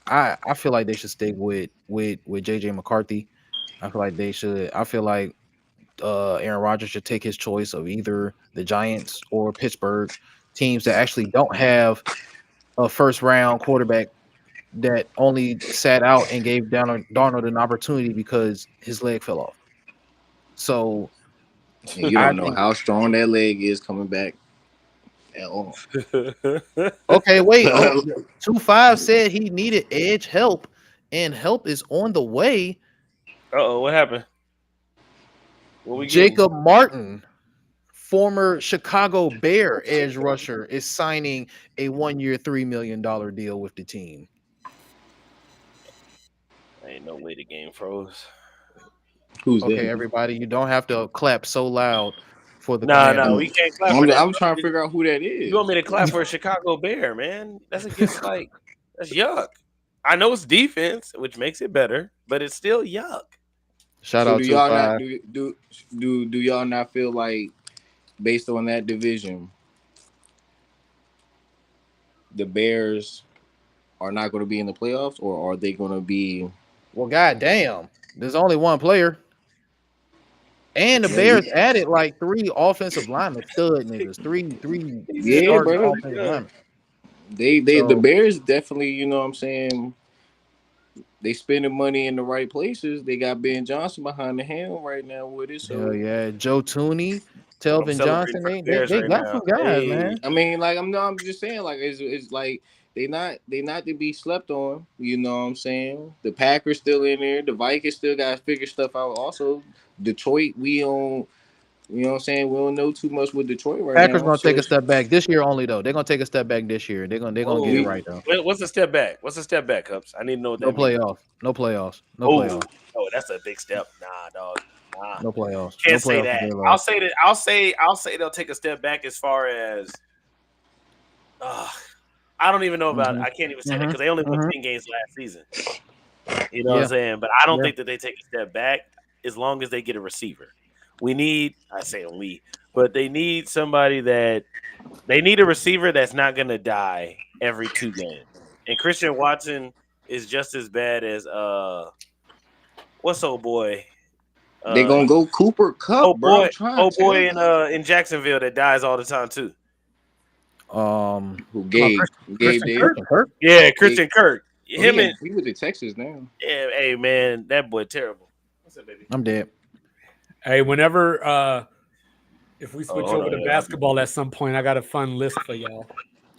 I feel like they should stick with JJ McCarthy. I feel like they should. I feel like Aaron Rodgers should take his choice of either the Giants or Pittsburgh, teams that actually don't have a first round quarterback that only sat out and gave Darnold an opportunity because his leg fell off. So And you I don't know think, how strong that leg is coming back at all. okay, wait. Oh, 2-5 said he needed edge help, and help is on the way. What happened? What we getting? Jacob Martin, former Chicago Bear edge rusher, is signing a 1-year, $3 million deal with the team. Ain't no way the game froze. Who's Okay, that? everybody, you don't have to clap so loud for the No, commander. we can't clap for that. I'm trying to figure out who that You want is. me to clap for a Chicago Bear, man? That's against that's yuck. I know it's defense, which makes it better, but it's still yuck. Shout So out do to y'all not 5. do y'all not feel like based on that division, the Bears are not going to be in the playoffs, or are they going to be? Well, goddamn, there's only one player, and the Bears added like 3 offensive linemen, stud niggas, three He said Yeah, don't starting bro. jump the offensive gun. linemen. The So Bears definitely, you know what I'm saying, they spending money in the right places. They got Ben Johnson behind the helm right now with it. hell So yeah, Joe Tooney, I'm Telvin celebrating Johnson, for they the they, Bears they right got some now. guys, Hey, man. I mean, like I'm just saying, like it's like they not to be slept on. You know what I'm saying? The Packers still in there. The Vikings still got to figure stuff out. Also, Detroit, we don't. You know what I'm saying? We don't know too much with Detroit right Packers now. gonna take So a step back this year only though. They're gonna take a step back this year. They're gonna get it whoa. right though. What's a step back? What's a step back, Cups? I need to know what No that means. playoffs. No playoffs. No Oh, playoffs. oh, that's a big step. Nah, dog. Nah. No playoffs. No Can't say playoffs for that. J-Lo. I'll say they'll take a step back as far as I don't even know about Mm-hmm. I can't even say that Mm-hmm. because they only won Mm-hmm. 10 games last season. You know what Yeah. I'm saying? But I don't Yeah. think that they take a step back as long as they get a receiver. But they need somebody they need a receiver that's not gonna die every 2 games. And Christian Watson is just as bad as what's old boy? they gonna go Cooper Cup, bro. I'm trying to tell you. In Jacksonville that dies all the time too. Who Come on, Gabe Christian did? Kirk. Christian Kirk. Yeah, Gabe, Christian Kirk. oh, Him and he was in Texas now. yeah, hey man, that boy terrible. What's up, baby? I'm dead. Hey, whenever if we switch hold over on, to yeah. basketball at some point, I got a fun list for y'all.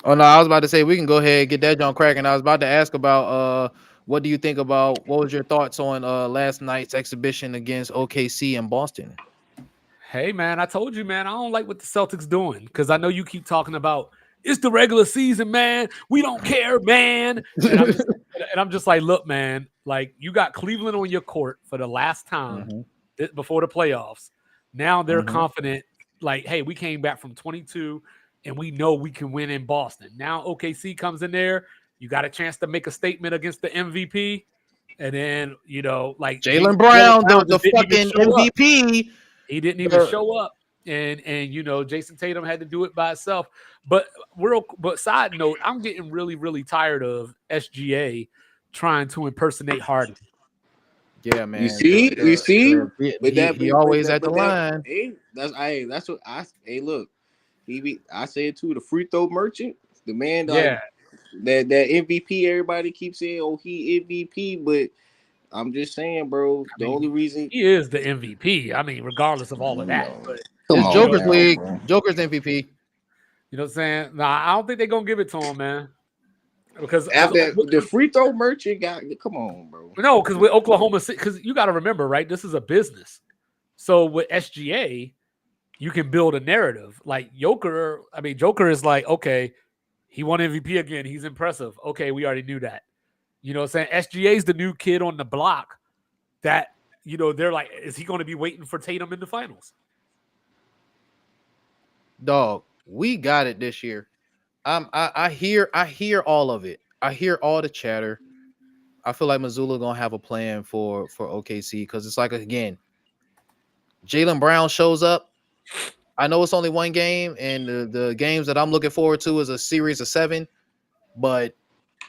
Oh no, I was about to say we can go ahead and get that John cracking. I was about to ask about what do you think about what was your thoughts on last night's exhibition against OKC in Boston? Hey man, I told you, man, I don't like what the Celtics doing because I know you keep talking about it's the regular season, man. We don't care, man. And I'm just like, look, man, like you got Cleveland on your court for the last time before the playoffs. Now they're confident, like, hey, we came back from 22 and we know we can win in Boston. Now OKC comes in there, you got a chance to make a statement against the MVP, and then like Jaylen Brown, the just didn't even fucking show up. MVP. He didn't even show up, and Jason Tatum had to do it by himself. But side note, I'm getting really, really tired of SGA trying to impersonate Harden. Yeah, man. You see, but he always at the line. Hey, that's what hey, look, I said too, the free throw merchant, the man, like that MVP. Everybody keeps saying, oh, he MVP, but I'm just saying, bro. The only reason he is the MVP. I mean, regardless of all of that, but come It's on, Joker's now, league. bro. Joker's MVP. You know what I'm saying? Nah, I don't think they're gonna give it to him, man. Because After the free throw merchant got, come on, bro. No, because with Oklahoma City, because you got to remember, right? This is a business. So with SGA, you can build a narrative. Like Joker is like, okay, he won MVP again. He's impressive. Okay, we already knew that. You know what I'm saying? SGA's the new kid on the block that, they're like, is he going to be waiting for Tatum in the finals? Dog, we got it this year. I hear all of it. I hear all the chatter. I feel like Missoula gonna have a plan for OKC because it's like, again, Jaylen Brown shows up. I know it's only one game, and the games that I'm looking forward to is a series of 7, but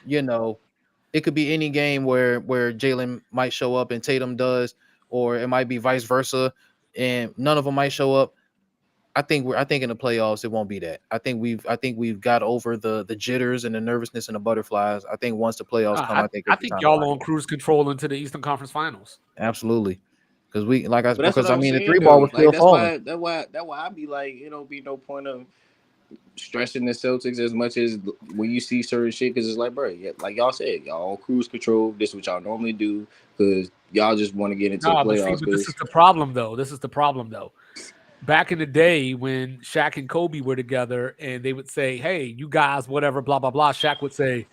it could be any game where Jaylen might show up and Tatum does, or it might be vice versa, and none of them might show up. I think in the playoffs it won't be that. I think we've got over the jitters and the nervousness and the butterflies. I think once the playoffs come, I think y'all on cruise control into the Eastern Conference Finals. Absolutely, because I mean the 3 though. ball was still like, falling. That's why I be like, it don't be no point of stressing the Celtics as much as when you see certain shit, because it's like, bro, like y'all said, y'all on cruise control. This is what y'all normally do because y'all just want to get into the playoffs. But this is the problem, though. Back in the day when Shaq and Kobe were together and they would say, hey, you guys, whatever, blah, blah, blah. Shaq would say,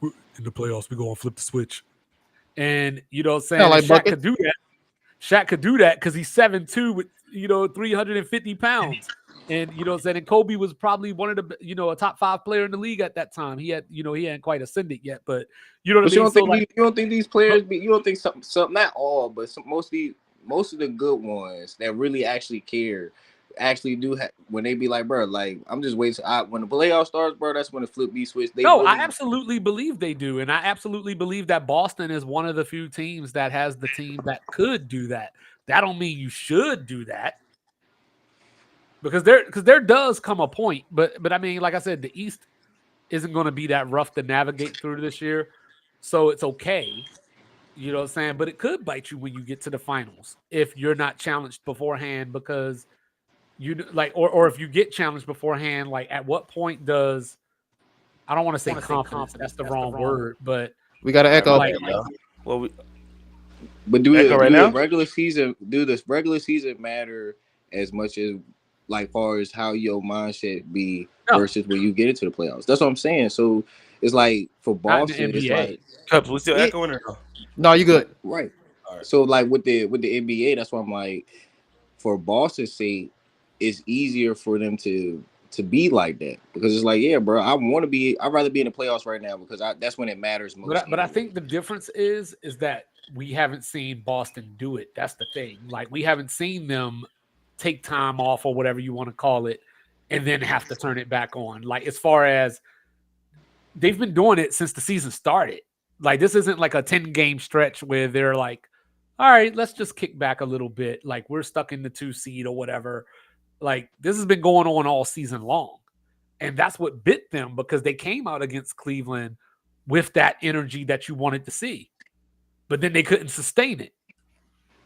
in the playoffs, we're going to flip the switch. And you know what I'm saying? Sound And like Shaq buckets. could do that. Shaq could do that because he's 7'2" with 350 pounds. And you know what I'm saying? And Kobe was probably one of the a top 5 player in the league at that time. He hadn't quite ascended yet, but you know what But I mean? So like, you don't think these players be, you don't think some not all, but most of the good ones that really actually care actually do when they be like, bro, like I'm just waiting. When the playoff starts, bro, that's when the flip be switch. They no, I really absolutely believe they do. And I absolutely believe that Boston is one of the few teams that has the team that could do that. That don't mean you should do that. Because there does come a point, but I mean, like I said, the East isn't going to be that rough to navigate through this year, so it's okay. You know what I'm saying? But it could bite you when you get to the finals if you're not challenged beforehand, because or if you get challenged beforehand, like at what point does I don't want to say confidence? That's the wrong word, but We got an echo. like Well, But Echo right now? do this regular season matter as much as like far as how your mindset be No. versus when you get into the playoffs? That's what I'm saying. So it's like for not in Boston, the it's NBA. like Cups, we still Yeah. echoing or no? No, you good. right. All right. So like with the NBA, that's why I'm like, for Boston's sake, it's easier for them to be like that because it's like, yeah, bro, I'd rather be in the playoffs right now because that's when it matters most. But I think the difference is that we haven't seen Boston do it. That's the thing. Like we haven't seen them take time off or whatever you want to call it, and then have to turn it back on. Like as far as they've been doing it since the season started. Like this isn't like a 10-game stretch where they're like, all right, let's just kick back a little bit. Like we're stuck in the 2 seed or whatever. Like this has been going on all season long. And that's what bit them because they came out against Cleveland with that energy that you wanted to see. But then they couldn't sustain it.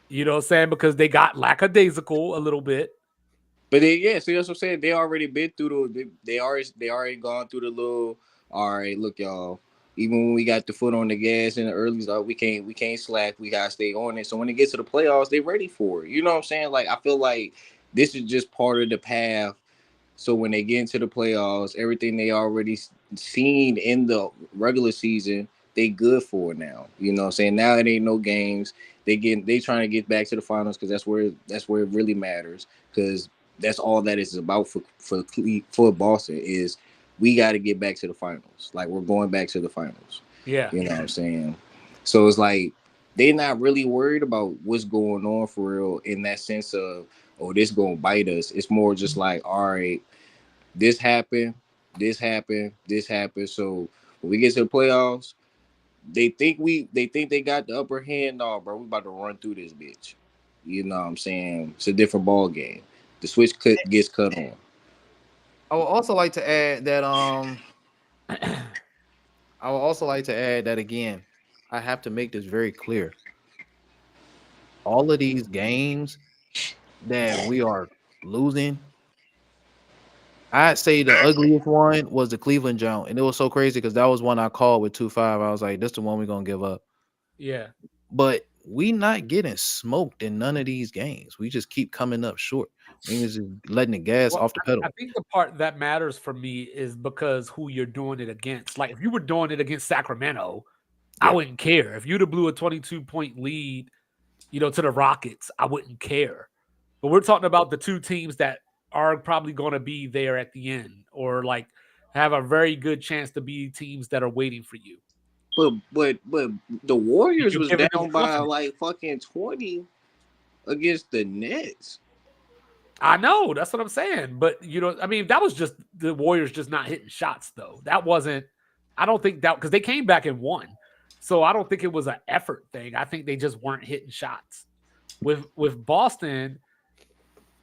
You know what I'm saying? Because they got lackadaisical a little bit. But so that's what I'm saying. They already been through they already gone through the little. All right, look, y'all. Even when we got the foot on the gas in the early start, we can't slack. We gotta stay on it. So when it gets to the playoffs, they ready for it. You know what I'm saying? Like I feel like this is just part of the path. So when they get into the playoffs, everything they already seen in the regular season, they good for it now. You know what I'm saying? Now it ain't no games. They trying to get back to the finals because that's where it really matters. Because that's all that is about for Boston is we got to get back to the finals. Like we're going back to the finals. Yeah. You know what I'm saying? So it's like they're not really worried about what's going on for real in that sense of, oh, this gonna bite us. It's more just like, all right, this happened, this happened, this happened. So when we get to the playoffs, they think they got the upper hand. No, bro, we about to run through this bitch. You know what I'm saying? It's a different ball game. The switch gets cut on. I would also like to add that again, I have to make this very clear. All of these games that we are losing, I'd say the ugliest one was the Cleveland Jones, and it was so crazy because that was one I called with 2-5. I was like, "This the one we're gonna give up." Yeah. But we not getting smoked in none of these games. We just keep coming up short. We just letting the gas off the pedal. I think the part that matters for me is because who you're doing it against. Like if you were doing it against Sacramento, I wouldn't care. If you'd have blew a 22-point lead, to the Rockets, I wouldn't care. But we're talking about the two teams that are probably going to be there at the end or like have a very good chance to be teams that are waiting for you. But the Warriors You're was giving them down by confidence. like fucking 20 against the Nets. I know, that's what I'm saying. But I mean, that was just the Warriors just not hitting shots, though. That wasn't. I don't think that because they came back and won, so I don't think it was an effort thing. I think they just weren't hitting shots. With Boston,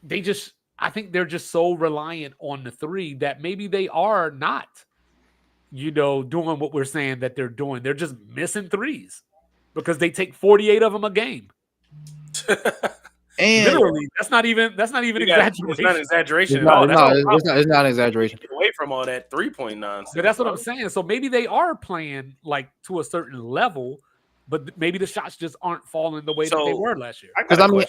I think they're just so reliant on the three that maybe they are not, doing what we're saying that they're doing. They're just missing threes because they take 48 of them a game. And literally, that's not even exaggeration. It's not exaggeration it's at all. it's not exaggeration. Get away from all that 3-point nonsense. But that's what I'm saying. So maybe they are playing like to a certain level, but maybe the shots just aren't falling the way that they were last year. Because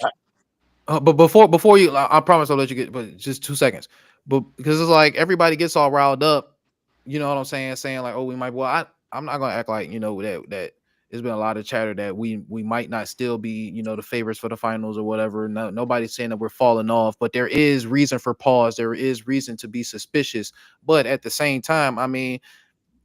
but before you, I promise I'll let you get, but just 2 seconds. But because it's like everybody gets all riled up, you know what I'm saying? Saying like, oh, we might. Well, I'm not gonna act like that there's been a lot of chatter that we might not still be, you know, the favorites for the finals or whatever. No, nobody's saying that we're falling off, but there is reason for pause. There is reason to be suspicious. But at the same time, I mean,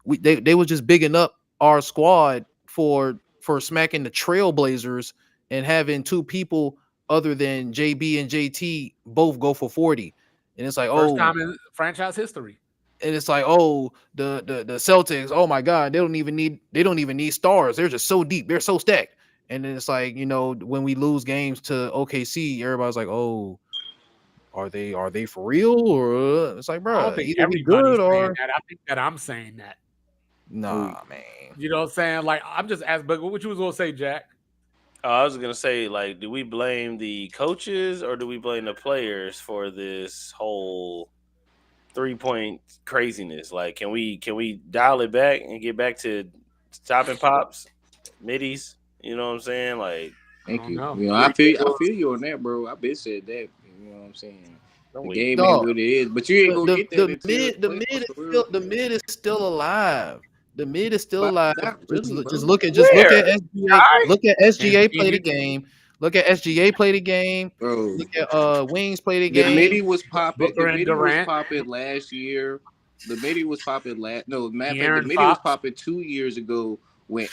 they were just bigging up our squad for smacking the Trailblazers and having two people other than JB and JT both go for 40. And it's like, First oh, time in franchise history. and it's like, oh, the Celtics, oh my God, they don't even need stars. They're just so deep, they're so stacked. And then it's like, you know, when we lose games to OKC, everybody's like, oh, are they for real? Or it's like, I don't bro, think either we everybody's good saying or that. I think that I'm saying that. nah, man. You know what I'm saying? Like, I'm just asking, but what you was gonna say, Jack? I was gonna say, like, do we blame the coaches or do we blame the players for this whole 3-point craziness? Like, can we dial it back and get back to stopping pops, middies? You know what I'm saying? Like, Thank you. know. You know, I feel you on that, bro. I been said that. You know what I'm saying? don't The we? game ain't Dog, what it is, but you ain't gonna get that the until mid playoffs for real. the mid is still alive. The mid is still But alive. not really, bro. Just look at SGA. Guy? Look at SGA And play the game. Look at SGA play the game. Bro, Look at Wings play the the game. midi was popping. Booker The and midi was Durant, popping last year. The midi was popping last. No, matter of fact, the De'Aaron midi was Fox. popping 2 years ago when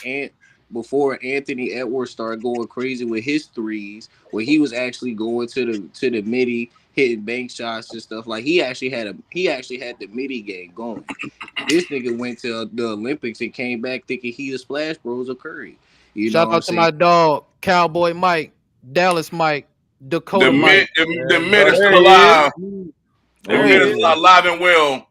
before Anthony Edwards started going crazy with his threes, where he was actually going to the midi, hitting bank shots and stuff. Like he actually had the midi game going. This nigga went to the Olympics and came back thinking he the Splash Bros of Curry. You know Shout what I'm out to saying? my dog, Cowboy Mike, Dallas Mike, The Dakota mid, Mike. the mid Oh, is there still he is. alive. The There Oh he mid is is. yeah. alive and well.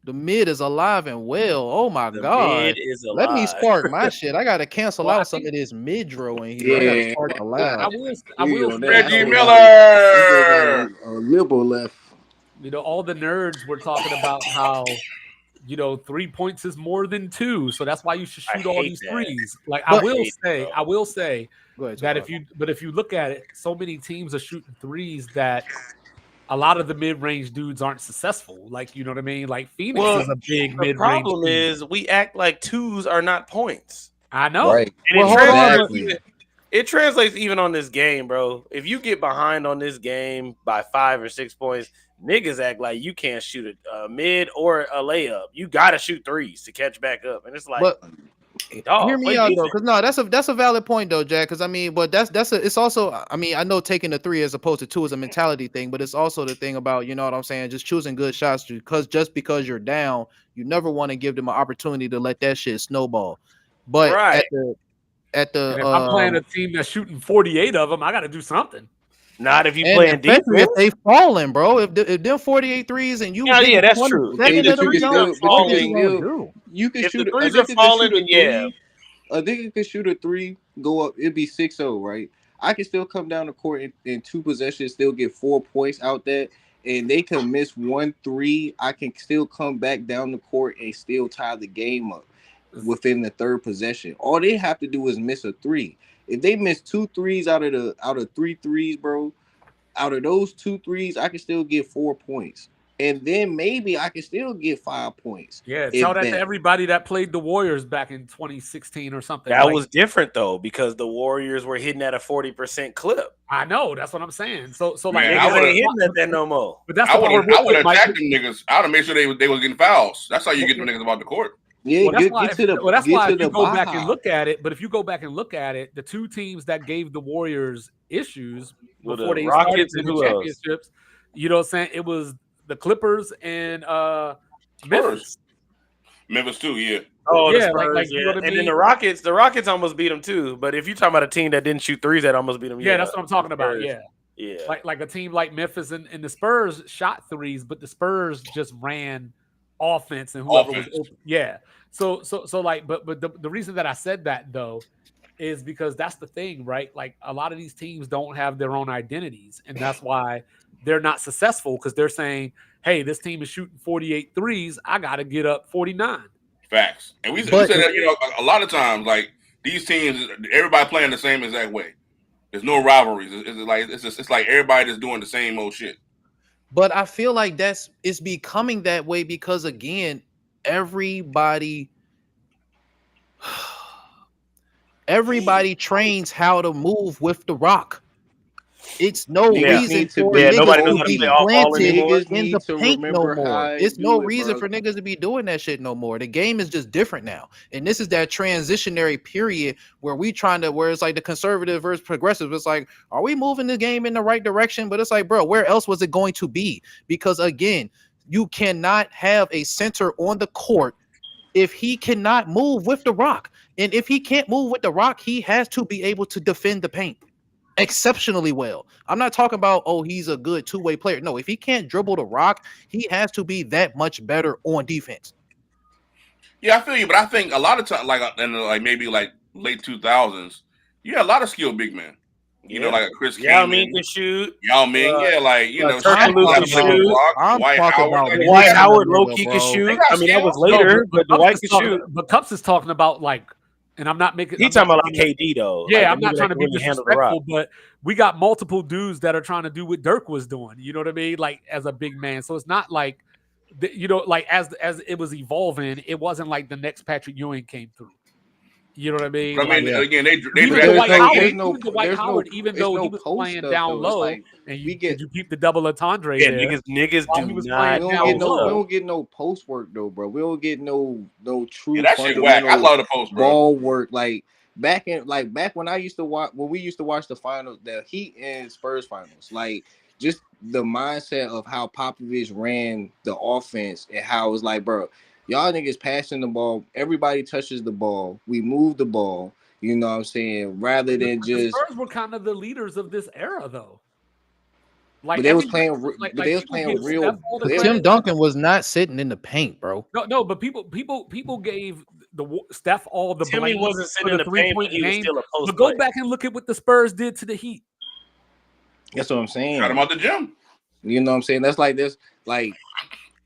The mid is alive and well. Oh my The mid God. is Let me alive. spark my shit. I gotta cancel Well, I out some think of this mid-dro in here. I gotta Yeah. start the I loud. will. I Feel you will on say that. Reggie though, That boy got Miller. a liberal left. you know, all the nerds were talking about how, you know, 3 points is more than two, so that's why you should I shoot all hate these that. threes. Like But I will say go ahead, that Tupac. if you look at it, so many teams are shooting threes that a lot of the mid-range dudes aren't successful. Like, you know what I mean? Like Phoenix Well, is a big the mid-range problem team. is we act like twos are not points. I know. Right. And Well, it hold on, translates but even, it translates even on this game, bro. If you get behind on this game by 5 or 6 points, niggas act like you can't shoot a mid or a layup. You gotta shoot threes to catch back up. And it's like, but dog, hear play me out though, defense. because no, that's a valid point though, Jack. Because I mean, but it's also, I mean, I know taking the three as opposed to two is a mentality thing, but it's also the thing about, you know what I'm saying, just choosing good shots because just because you're down, you never want to give them an opportunity to let that shit snowball. But Right. at the And if I'm playing a team that's shooting 48 of them, I got to do something. Not if you and playing especially defense. if they falling, bro. If them 48 threes and you Yeah, hitting that's true. 27 If of the them, threes are Jones, what you falling, gonna do? You can if the shoot. A threes are nigga can falling, shoot a then yeah. three. A nigga can shoot a three, go up. It'd be 6-0, right? I can still come down the court in two possessions, still get 4 points out there, and they can miss 1 3. I can still come back down the court and still tie the game up within the third possession. All they have to do is miss a three. If they miss 2 threes out of 3 threes, bro, out of those 2 threes, I can still get 4 points. And then maybe I can still get 5 points. Yeah, tell If that to that. everybody that played the Warriors back in 2016 or something. That Like, was different though, because the Warriors were hitting at a 40% clip. I know, that's what I'm saying. So like Man, Niggas I ain't hitting at that no more. But that's I the would part have where Mike. attacked them niggas. I would have made sure they was getting fouls. That's how you get them niggas about the court. Yeah, Well, that's get, why. get to the Well, that's get why to if you the go back and Baja. look at it, but if you go back and look at it, the two teams that gave the Warriors issues Well, before the they started Rockets to and win who else? championships, you know what I'm saying? It was the Clippers and Memphis. Memphis too, yeah. Oh, Yeah, the like- Spurs, like, you yeah. know what I And then mean? the Rockets almost beat them too. But if you're talking about a team that didn't shoot threes, that almost beat them. Yeah, that's what I'm talking about. Spurs. Yeah. Yeah. Like a team like Memphis and the Spurs shot threes, but the Spurs just ran offense and whoever was open. Yeah. So like, but the reason that I said that though is because that's the thing, right? Like a lot of these teams don't have their own identities, and that's why they're not successful because they're saying, hey, this team is shooting 48 threes. I got to get up 49. Facts. And we said that, you know, a lot of times, like these teams, everybody playing the same exact way. There's no rivalries. It's like everybody just doing the same old shit. But I feel like it's becoming that way because again, everybody Everybody trains how to move with the rock. It's no Niggas reason need to for be nobody niggas knows to how to be play off ball planted anymore. Niggas in the need to paint no remember how more. I It's no do it, reason bro. for niggas to be doing that shit no more. The game is just different now. And this is that transitionary period where where it's like the conservative versus progressive. It's like, are we moving the game in the right direction? But it's like, bro, where else was it going to be? Because again, you cannot have a center on the court if he cannot move with the rock. And if he can't move with the rock, he has to be able to defend the paint exceptionally well. I'm not talking about, oh, he's a good two-way player. No, if he can't dribble the rock, he has to be that much better on defense. Yeah, I feel you, but I think a lot of time, like in like maybe like late 2000s, you had a lot of skilled big men. You know, Yeah. like a Chris Yao Ming Kaman, can shoot. Yao Ming, yeah, like Turkoglu Shaq can got play with the shoot. rock. I'm Dwight talking Howard, about like Dwight mixing a Howard nigga, low key can bro. shoot. They got I mean, that was skills. No, later, but Cups Dwight is can talking, shoot. but Cups is talking about like, and I'm not making. He I'm talking not about like trying to- KD though. Yeah, like, I'm not trying to be really handle the rock. disrespectful, but we got multiple dudes that are trying to do what Dirk was doing. You know what I mean? Like as a big man. So it's not like, like as it was evolving, it wasn't like the next Patrick Ewing came through. You know what I mean? But I mean, Yeah. again, they Even drafted Dwight like Howard, there's even it's though no he was post playing stuff, down though. It's low, like and we get did you peep the double entendre Yeah, there? niggas While do he was not. playing we down don't get no low. we don't get no post work though, bro. We don't get no true that shit whack. I fundamental love the post, bro. ball work. Like back when I used to watch when we used to watch the finals, the Heat and Spurs finals, like just the mindset of how Popovich ran the offense and how it was like, bro, y'all niggas passing the ball, everybody touches the ball, we move the ball, you know what I'm saying, rather than The just. Spurs were kind of the leaders of this era, though. Like But they was everybody- playing, like but they was people playing give real. Steph all the But they- Tim credit. Duncan was not sitting in the paint, bro. No, but people gave Steph all the Timmy blame wasn't for sitting in the the paint, but 3-point he was game. still a post But go player. back and look at what the Spurs did to the Heat. That's what I'm saying. Got him out the gym. You know what I'm saying? That's like this. Like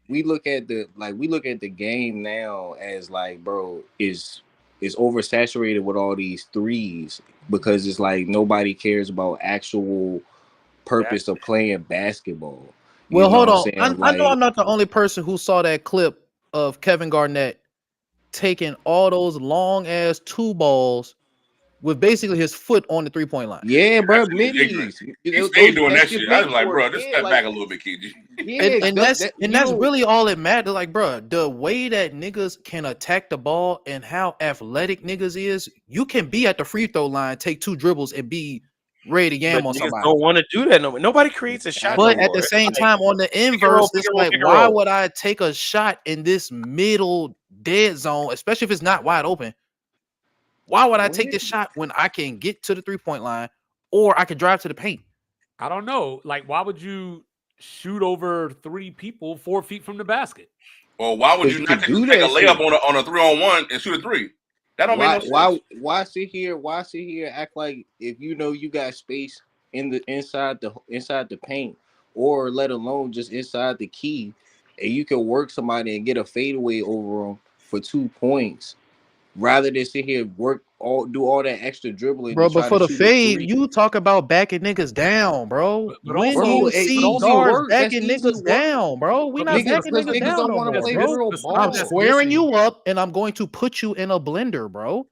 we look at the game now as like, bro, is oversaturated with all these threes because it's like nobody cares about actual purpose of playing basketball. You Well, know hold what on. I'm saying? I know I'm not the only person who saw that clip of Kevin Garnett taking all those long ass two balls with basically his foot on the 3-point line. Yeah, bro, That shit is middies. He stayed doing that shit. I was like, bro, just step back a little bit, KG. Yeah, And that's really all it matters. Like, bro, the way that niggas can attack the ball and how athletic niggas is, you can be at the free throw line, take 2 dribbles, and be ready to yam But on niggas somebody. don't want to do that no more. Nobody creates a shot. But no at more. the same It's time, on the and inverse, roll, it's pick and roll, like, pick and why roll. would I take a shot in this middle dead zone, especially if it's not wide open? Why would I take this shot when I can get to the 3-point line or I can drive to the paint? I don't know. Like, why would you shoot over 3 people 4 feet from the basket? Well, why would you You not could do take a that layup shit. on a 3-on-1 and shoot a 3? That don't make no sense. Why sit here act like if you know you got space inside the paint, or let alone just inside the key, and you can work somebody and get a fadeaway over them for 2 points, rather than sit here do all that extra dribbling Bro, and but try for to the shoot fade, a 3. you talk about backing niggas down, bro. But When also- do you but see also guards work. That's backing easy niggas work. down, bro? We not Niggas, backing niggas down don't no want to more, play bro. real The stuff ball. I'm that's squaring missing- you up and I'm going to put you in a blender, bro.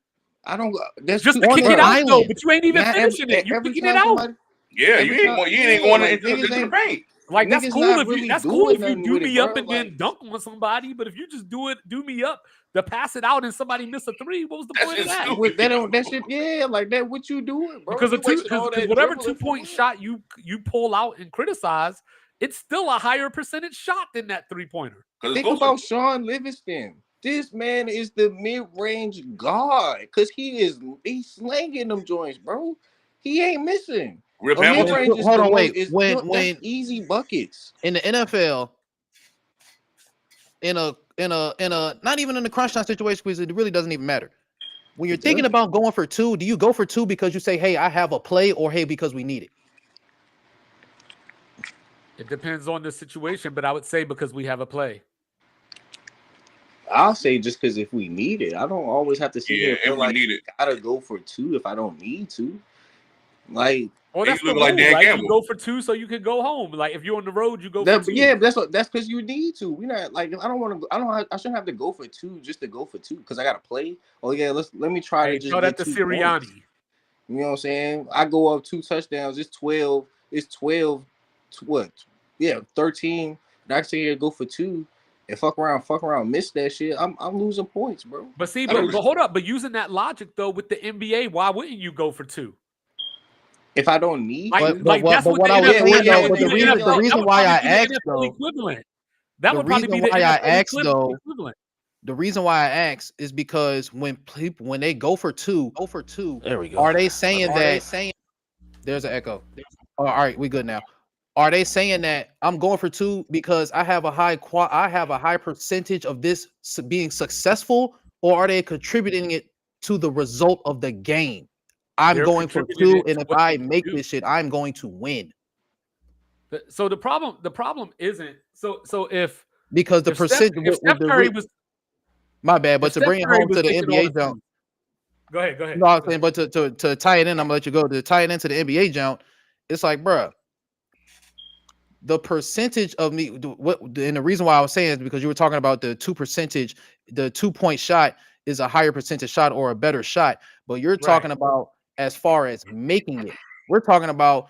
I don't. That's just too to kick on it the out, though. island. But you ain't even Not finishing it. You every kicking it time out. somebody- Yeah, every you time- ain't yeah, going like, into niggas the ain't- paint. Like that's Niggas cool not if you really that's doing cool if you nothing do with it, me up bro. and then dunk on somebody, but if you just do me up to pass it out and somebody miss a 3, what was the That's point of just that? stupid. With that shit, yeah, like that. What you doing, bro? Because You wasting all that whatever dribbling for 2-point what? shot you pull out and criticize, it's still a higher percentage shot than that 3-pointer. Think about Sean Livingston. This man is the mid-range god because he's slanging them joints, bro. He ain't missing. Rip A Hamilton. mid-range is Hold the on, most, wait. is When that's easy buckets. in the NFL, in a not even in the crunch time situation, because it really doesn't even matter. When you're thinking about going for 2, do you go for 2 because you say, hey, I have a play, or hey, because we need it? It depends on the situation, but I would say because we have a play. I'll say just because if we need it, I don't always have to sit here and Yeah, feel if we like need it. gotta go for 2 if I don't need to. Like Well, He that's the looking like rule, Dan right? Campbell. You go for 2 so you can go home. Like if you're on the road, you go for 2. Yeah, that's because you need to. We not like I don't want to. I shouldn't have to go for 2 just to go for 2 because I gotta play. Oh yeah, let me try to Hey, just tell get that to 2 points. Sirianni. You know what I'm saying? I go up 2 touchdowns. It's 12. It's 12. What? Yeah, 13. And I say here go for 2 and fuck around, miss that shit. I'm losing points, bro. But see, but hold up. But using that logic though, with the NBA, why wouldn't you go for 2? If I don't need Like, to, like that's but what what the I was NFL. saying That though, would but be the the reason NFL. That would why probably I be the asked NFL though, equivalent. That the would probably reason be the why I NFL asked though, equivalent. the reason why I asked is because when they go for 2, There we go. are they saying that there's an echo? Oh, all right, we good now. Are they saying that I'm going for 2 because I have a high percentage of this being successful, or are they contributing it to the result of the game? I'm They're going for contributing 2, it and to if what I they make do. this shit, I'm going to win. So the problem isn't so if Because the percent if Steph Curry was my bad, but if to Steph bring it Curry home was to the making all the NBA jump. threes. Go ahead. No, I was saying, but to tie it in, I'm gonna let you go. To tie it into the NBA jump, it's like, bruh, the percentage of me, and the reason why I was saying is because you were talking about the 2%, the 2-point shot is a higher percentage shot or a better shot, but you're talking about as far as making it. We're talking about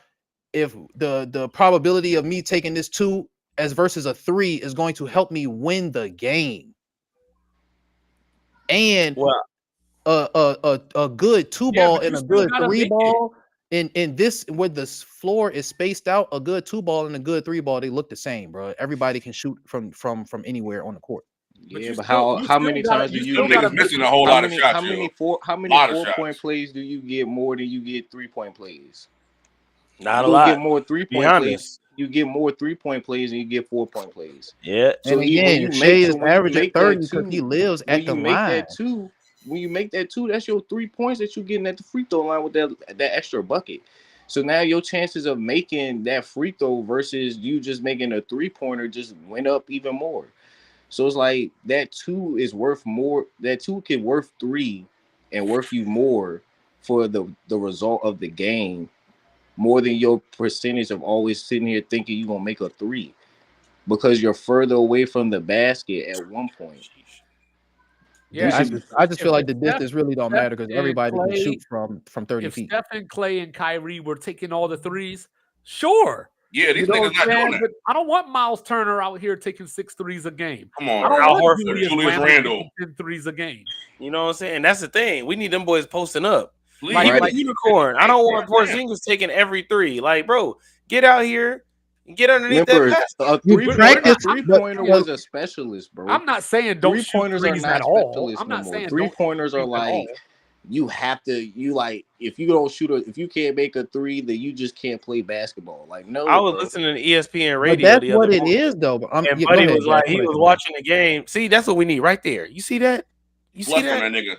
if the probability of me taking this 2 as versus a 3 is going to help me win the game, and a good 2 ball but you and a still good gotta 3 make it. ball in this where the floor is spaced out, a good 2 ball and a good 3 ball, they look the same, bro. Everybody can shoot from anywhere on the court. Yeah, but how many times do you Them get niggas missing a whole lot of shots? how many Lot of 4-point shots. plays do you get more than you get 3-point plays? Not a You'll lot. get more Be 3-point plays. honest. You get more 3-point plays than you get 4-point plays. Yeah. So And again, Shea is when you averaging make 30 that because 2, he lives when at the you make line. that 2, that's your 3 points that you're getting at the free throw line with that extra bucket. So now your chances of making that free throw versus you just making a 3-pointer just went up even more. So it's like that 2 is worth more. That 2 can worth 3 and worth you more for the result of the game, more than your percentage of always sitting here thinking you're gonna make a 3 because you're further away from the basket at one point. Yeah, I just feel like the Steph, distance really don't Steph matter because and everybody can Clay, shoot from 30 if feet. Steph and Clay and Kyrie were taking all the threes, sure. Yeah, these You know niggas what not I'm doing saying? that. But I don't want Miles Turner out here taking 6 threes a game. Come I on, don't Al want Horford, Julius Randle taking 10 threes a game. You know what I'm saying? That's the thing. We need them boys posting up. Please. Like, Right. like unicorn. I don't want Porzingis taking every 3. Like, bro, get out here and get underneath Remember, that basket. a 3-pointer was a specialist, bro. I'm not saying don't shoot 3-pointers threes are at not all. specialists I'm no not more. saying don't 3-pointers are shoot at all. like you have to. You like if you don't shoot if you can't make a 3, then you just can't play basketball. Like no, I was bro. listening to ESPN But radio that's the other what it morning, is, though. and Go Buddy ahead, was Jack. like, he was watching the game. See, that's what we need right there. You see that? You see Flush on that? that nigga.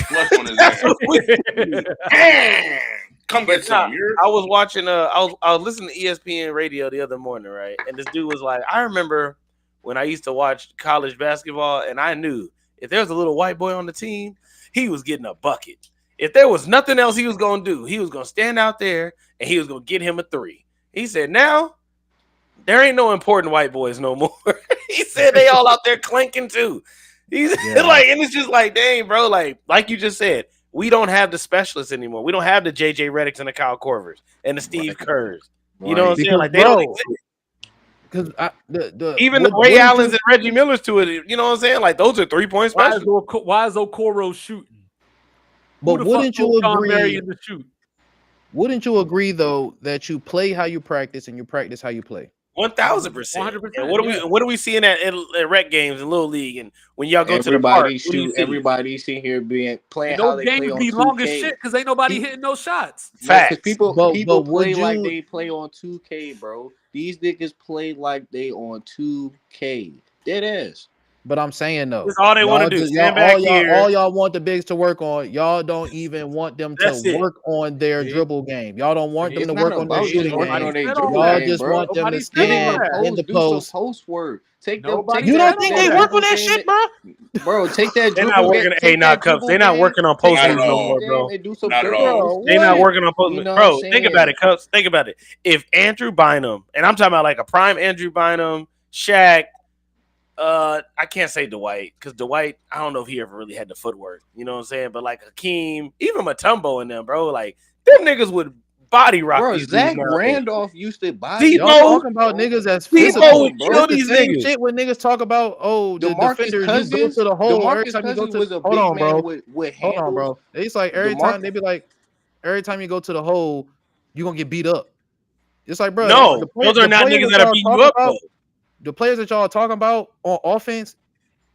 Flush on his That's ass. what we need. Man, come But get some. You're I was watching. I was listening to ESPN radio the other morning, right? And this dude was like, I remember when I used to watch college basketball, and I knew if there was a little white boy on the team, he was getting a bucket. If there was nothing else he was gonna do, he was gonna stand out there and he was gonna get him a 3. He said, now there ain't no important white boys no more. He said they all out there clanking too. He's like, and it's just like, dang, bro, like you just said, we don't have the specialists anymore. We don't have the JJ Redicks and the Kyle Korvers and the Steve Kerrs. You know what I'm saying? Like they don't exist. Because Even the Ray Allens and Reggie Millers to it, you know what I'm saying? Like those are 3-point specialists. Why is Okoro shooting? But wouldn't you agree? In the shoot? Wouldn't you agree though that you play how you practice and you practice how you play? 1,000%. And what are we seeing at rec games in Little League and when y'all go to the park? Everybody sitting here playing and how those they play games on be 2K. long as shit because ain't nobody hitting those shots. Facts. People but play like they play on 2K, bro. These niggas play like they on 2K. Dead ass. But I'm saying though, That's all they want to do. Stand back here. all y'all want the bigs to work on. Y'all don't even want them to That's it. work on their dribble game. Y'all don't want them It's to not work on their about shooting just working game. on their said all dribble Y'all that. game, just bro. want them to Nobody said all stand that. in the Do post. some post work. Take Nobody You said don't all think that. they work on dribble that game shit, bro? Bro, take that They're dribble not working. game. Hey, Take not that cups. dribble They're not game. working on Take post that moves no dribble more, game bro. and do some Not at dirty. all. They're not what? working on post. You know what Bro, I'm think about saying? it, Cups. Think about it. If Andrew Bynum, and I'm talking about like a prime Andrew Bynum, Shaq, I can't say Dwight, because Dwight, I don't know if he ever really had the footwork. You know what I'm saying? But like Hakeem, even Matumbo and them, bro, like them niggas would body rock Bro, these Zach dudes nowadays. Randolph used to body. Debo, Y'all talking about niggas that's Debo physical. would bro. kill It's the these same niggas. shit when niggas talk about the DeMarcus defenders. Cousins, You go to the hole every DeMarcus time you go Cousins to. was a Hold big on, man bro. with Hold on, handles. bro. It's like every time DeMarcus, they be like, every time you go to the hole, you gonna get beat up. It's like, bro, No, those are the not players niggas that that are y'all beating you talking up about, though. the players that y'all talking about on offense,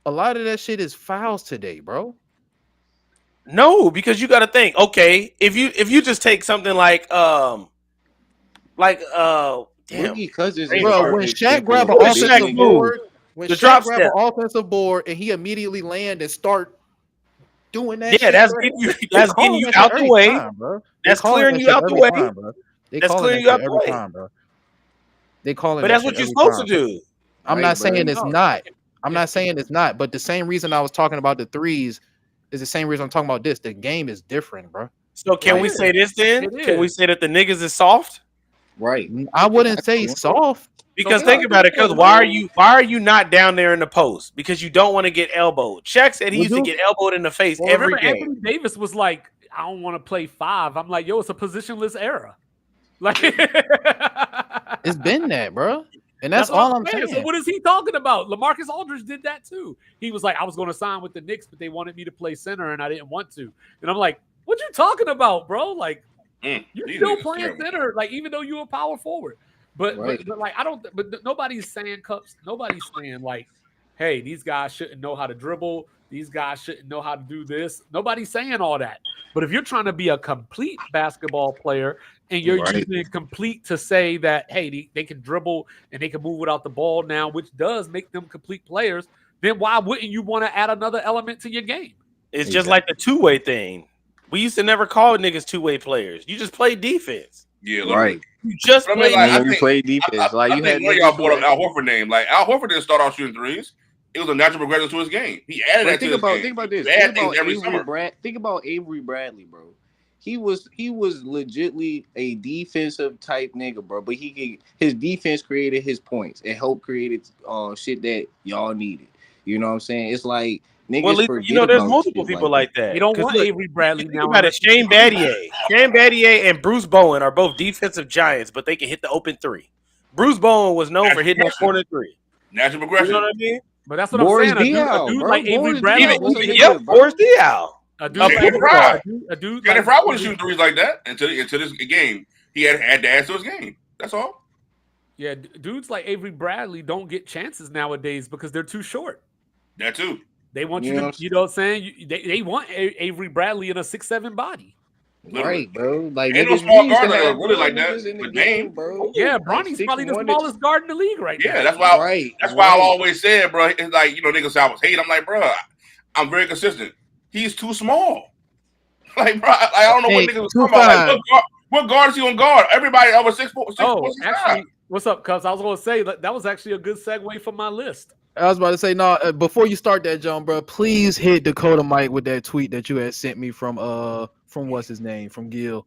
a lot of that shit is fouls today, bro. No, because you got to think. Okay, if you just take something like damn, Boogie Cousins is a Bro, when perfect Shaq example grab of an a What's big Shaq's offensive nigga. move? board, when The Shaq drop grab an step. offensive board and he immediately land and start doing that Yeah, shit, that's bro, getting you. they That's getting calling you that shit out the every way. time, bro. They That's calling clearing that you shit out the every way. time, bro. They That's calling clearing that you shit out the every way. time, bro. They calling But that that's shit what you're every supposed to time. do. I'm Right, not bro. saying it's No, not. I'm yeah. not saying it's not, but the same reason I was talking about the threes is the same reason I'm talking about this. The game is different, bro. So can we It say is. this then? It Can we is. say that the niggas is soft? Right. I wouldn't That's say one. soft. Because So think what's about it. the Because deal, why are you not down there in the post? Because you don't want to get elbowed. Shaq said he Would used to you? get elbowed in the face Well, every remember, game. Anthony Davis was like, I don't want to play 5. I'm like, yo, it's a positionless era. Like, It's been that, bro. And that's that's what all I'm I'm saying. So saying. what is he talking about? LaMarcus Aldridge did that too. He was like, I was going to sign with the Knicks, but they wanted me to play center, and I didn't want to. And I'm like, what you talking about, bro? Like, you're These still niggas playing terrible. center, like even though you're a power forward. But, Right. but like I don't. But nobody's saying Cups. Nobody's saying like, hey, these guys shouldn't know how to dribble. These guys shouldn't know how to do this. Nobody's saying all that. But if you're trying to be a complete basketball player and you're Right. using complete to say that, hey, they can dribble and they can move without the ball now, which does make them complete players, then why wouldn't you want to add another element to your game? It's just like the two-way thing. We used to never call niggas two-way players. You just play defense. Yeah, literally. Right. You just But I mean, play like, And I then we think play defense. Like I you think had one of y'all niggas brought up who. Al Horford name. Like Al Horford didn't start off shooting threes. It was a natural progression to his game. He added that to his game. Think about this. He Think add things about every summer. Think about Avery Bradley, bro. He was legitly a defensive type nigga, bro. But his defense created his points. It helped created shit that y'all needed. You know what I'm saying? It's like niggas Well, forget there's about multiple shit people like like that. You don't 'Cause want look, Avery Bradley think now. about it. unless you- Shane Battier and Bruce Bowen are both defensive giants, but they can hit the open three. Bruce Bowen was known for hitting that corner three. Natural You progression. know what I mean? But that's what Boris I'm saying. A Diaw, dude bro. like Avery Boris Bradley, Diaw was a Yep, nigga, bro. Boris Diaw. a dude Shit, like Kobe Bryant. a dude Kenny like Fry wasn't shooting threes like that until this game. He had to add to his game. That's all. yeah, dudes like Avery Bradley don't get chances nowadays because they're too short. That too. They want You you know to, you know what I'm saying? They want Avery Bradley in a 6'7" body. Literally. Right, bro. Like Ain't no niggas, small we used to guard that have really real like that. niggas in the But game, name. bro. Yeah, Like Bronny's probably the 6'1" smallest guard in the league right now. Yeah, that's why. Right. That's why I always said, bro. It's like niggas say I was hating. I'm like, bro, I'm very consistent. He's too small. Like, bro, I don't know what Hey, niggas was too talking about. fine. Like, what guard is he on guard? Everybody over 6'4", 6'4", Oh, 6'5". actually, what's up, cuz? I was going to say that was actually a good segue for my list. I was about to say, no, before you start that, John, bro, please hit Dakota Mike with that tweet that you had sent me from what's his name? From Gil.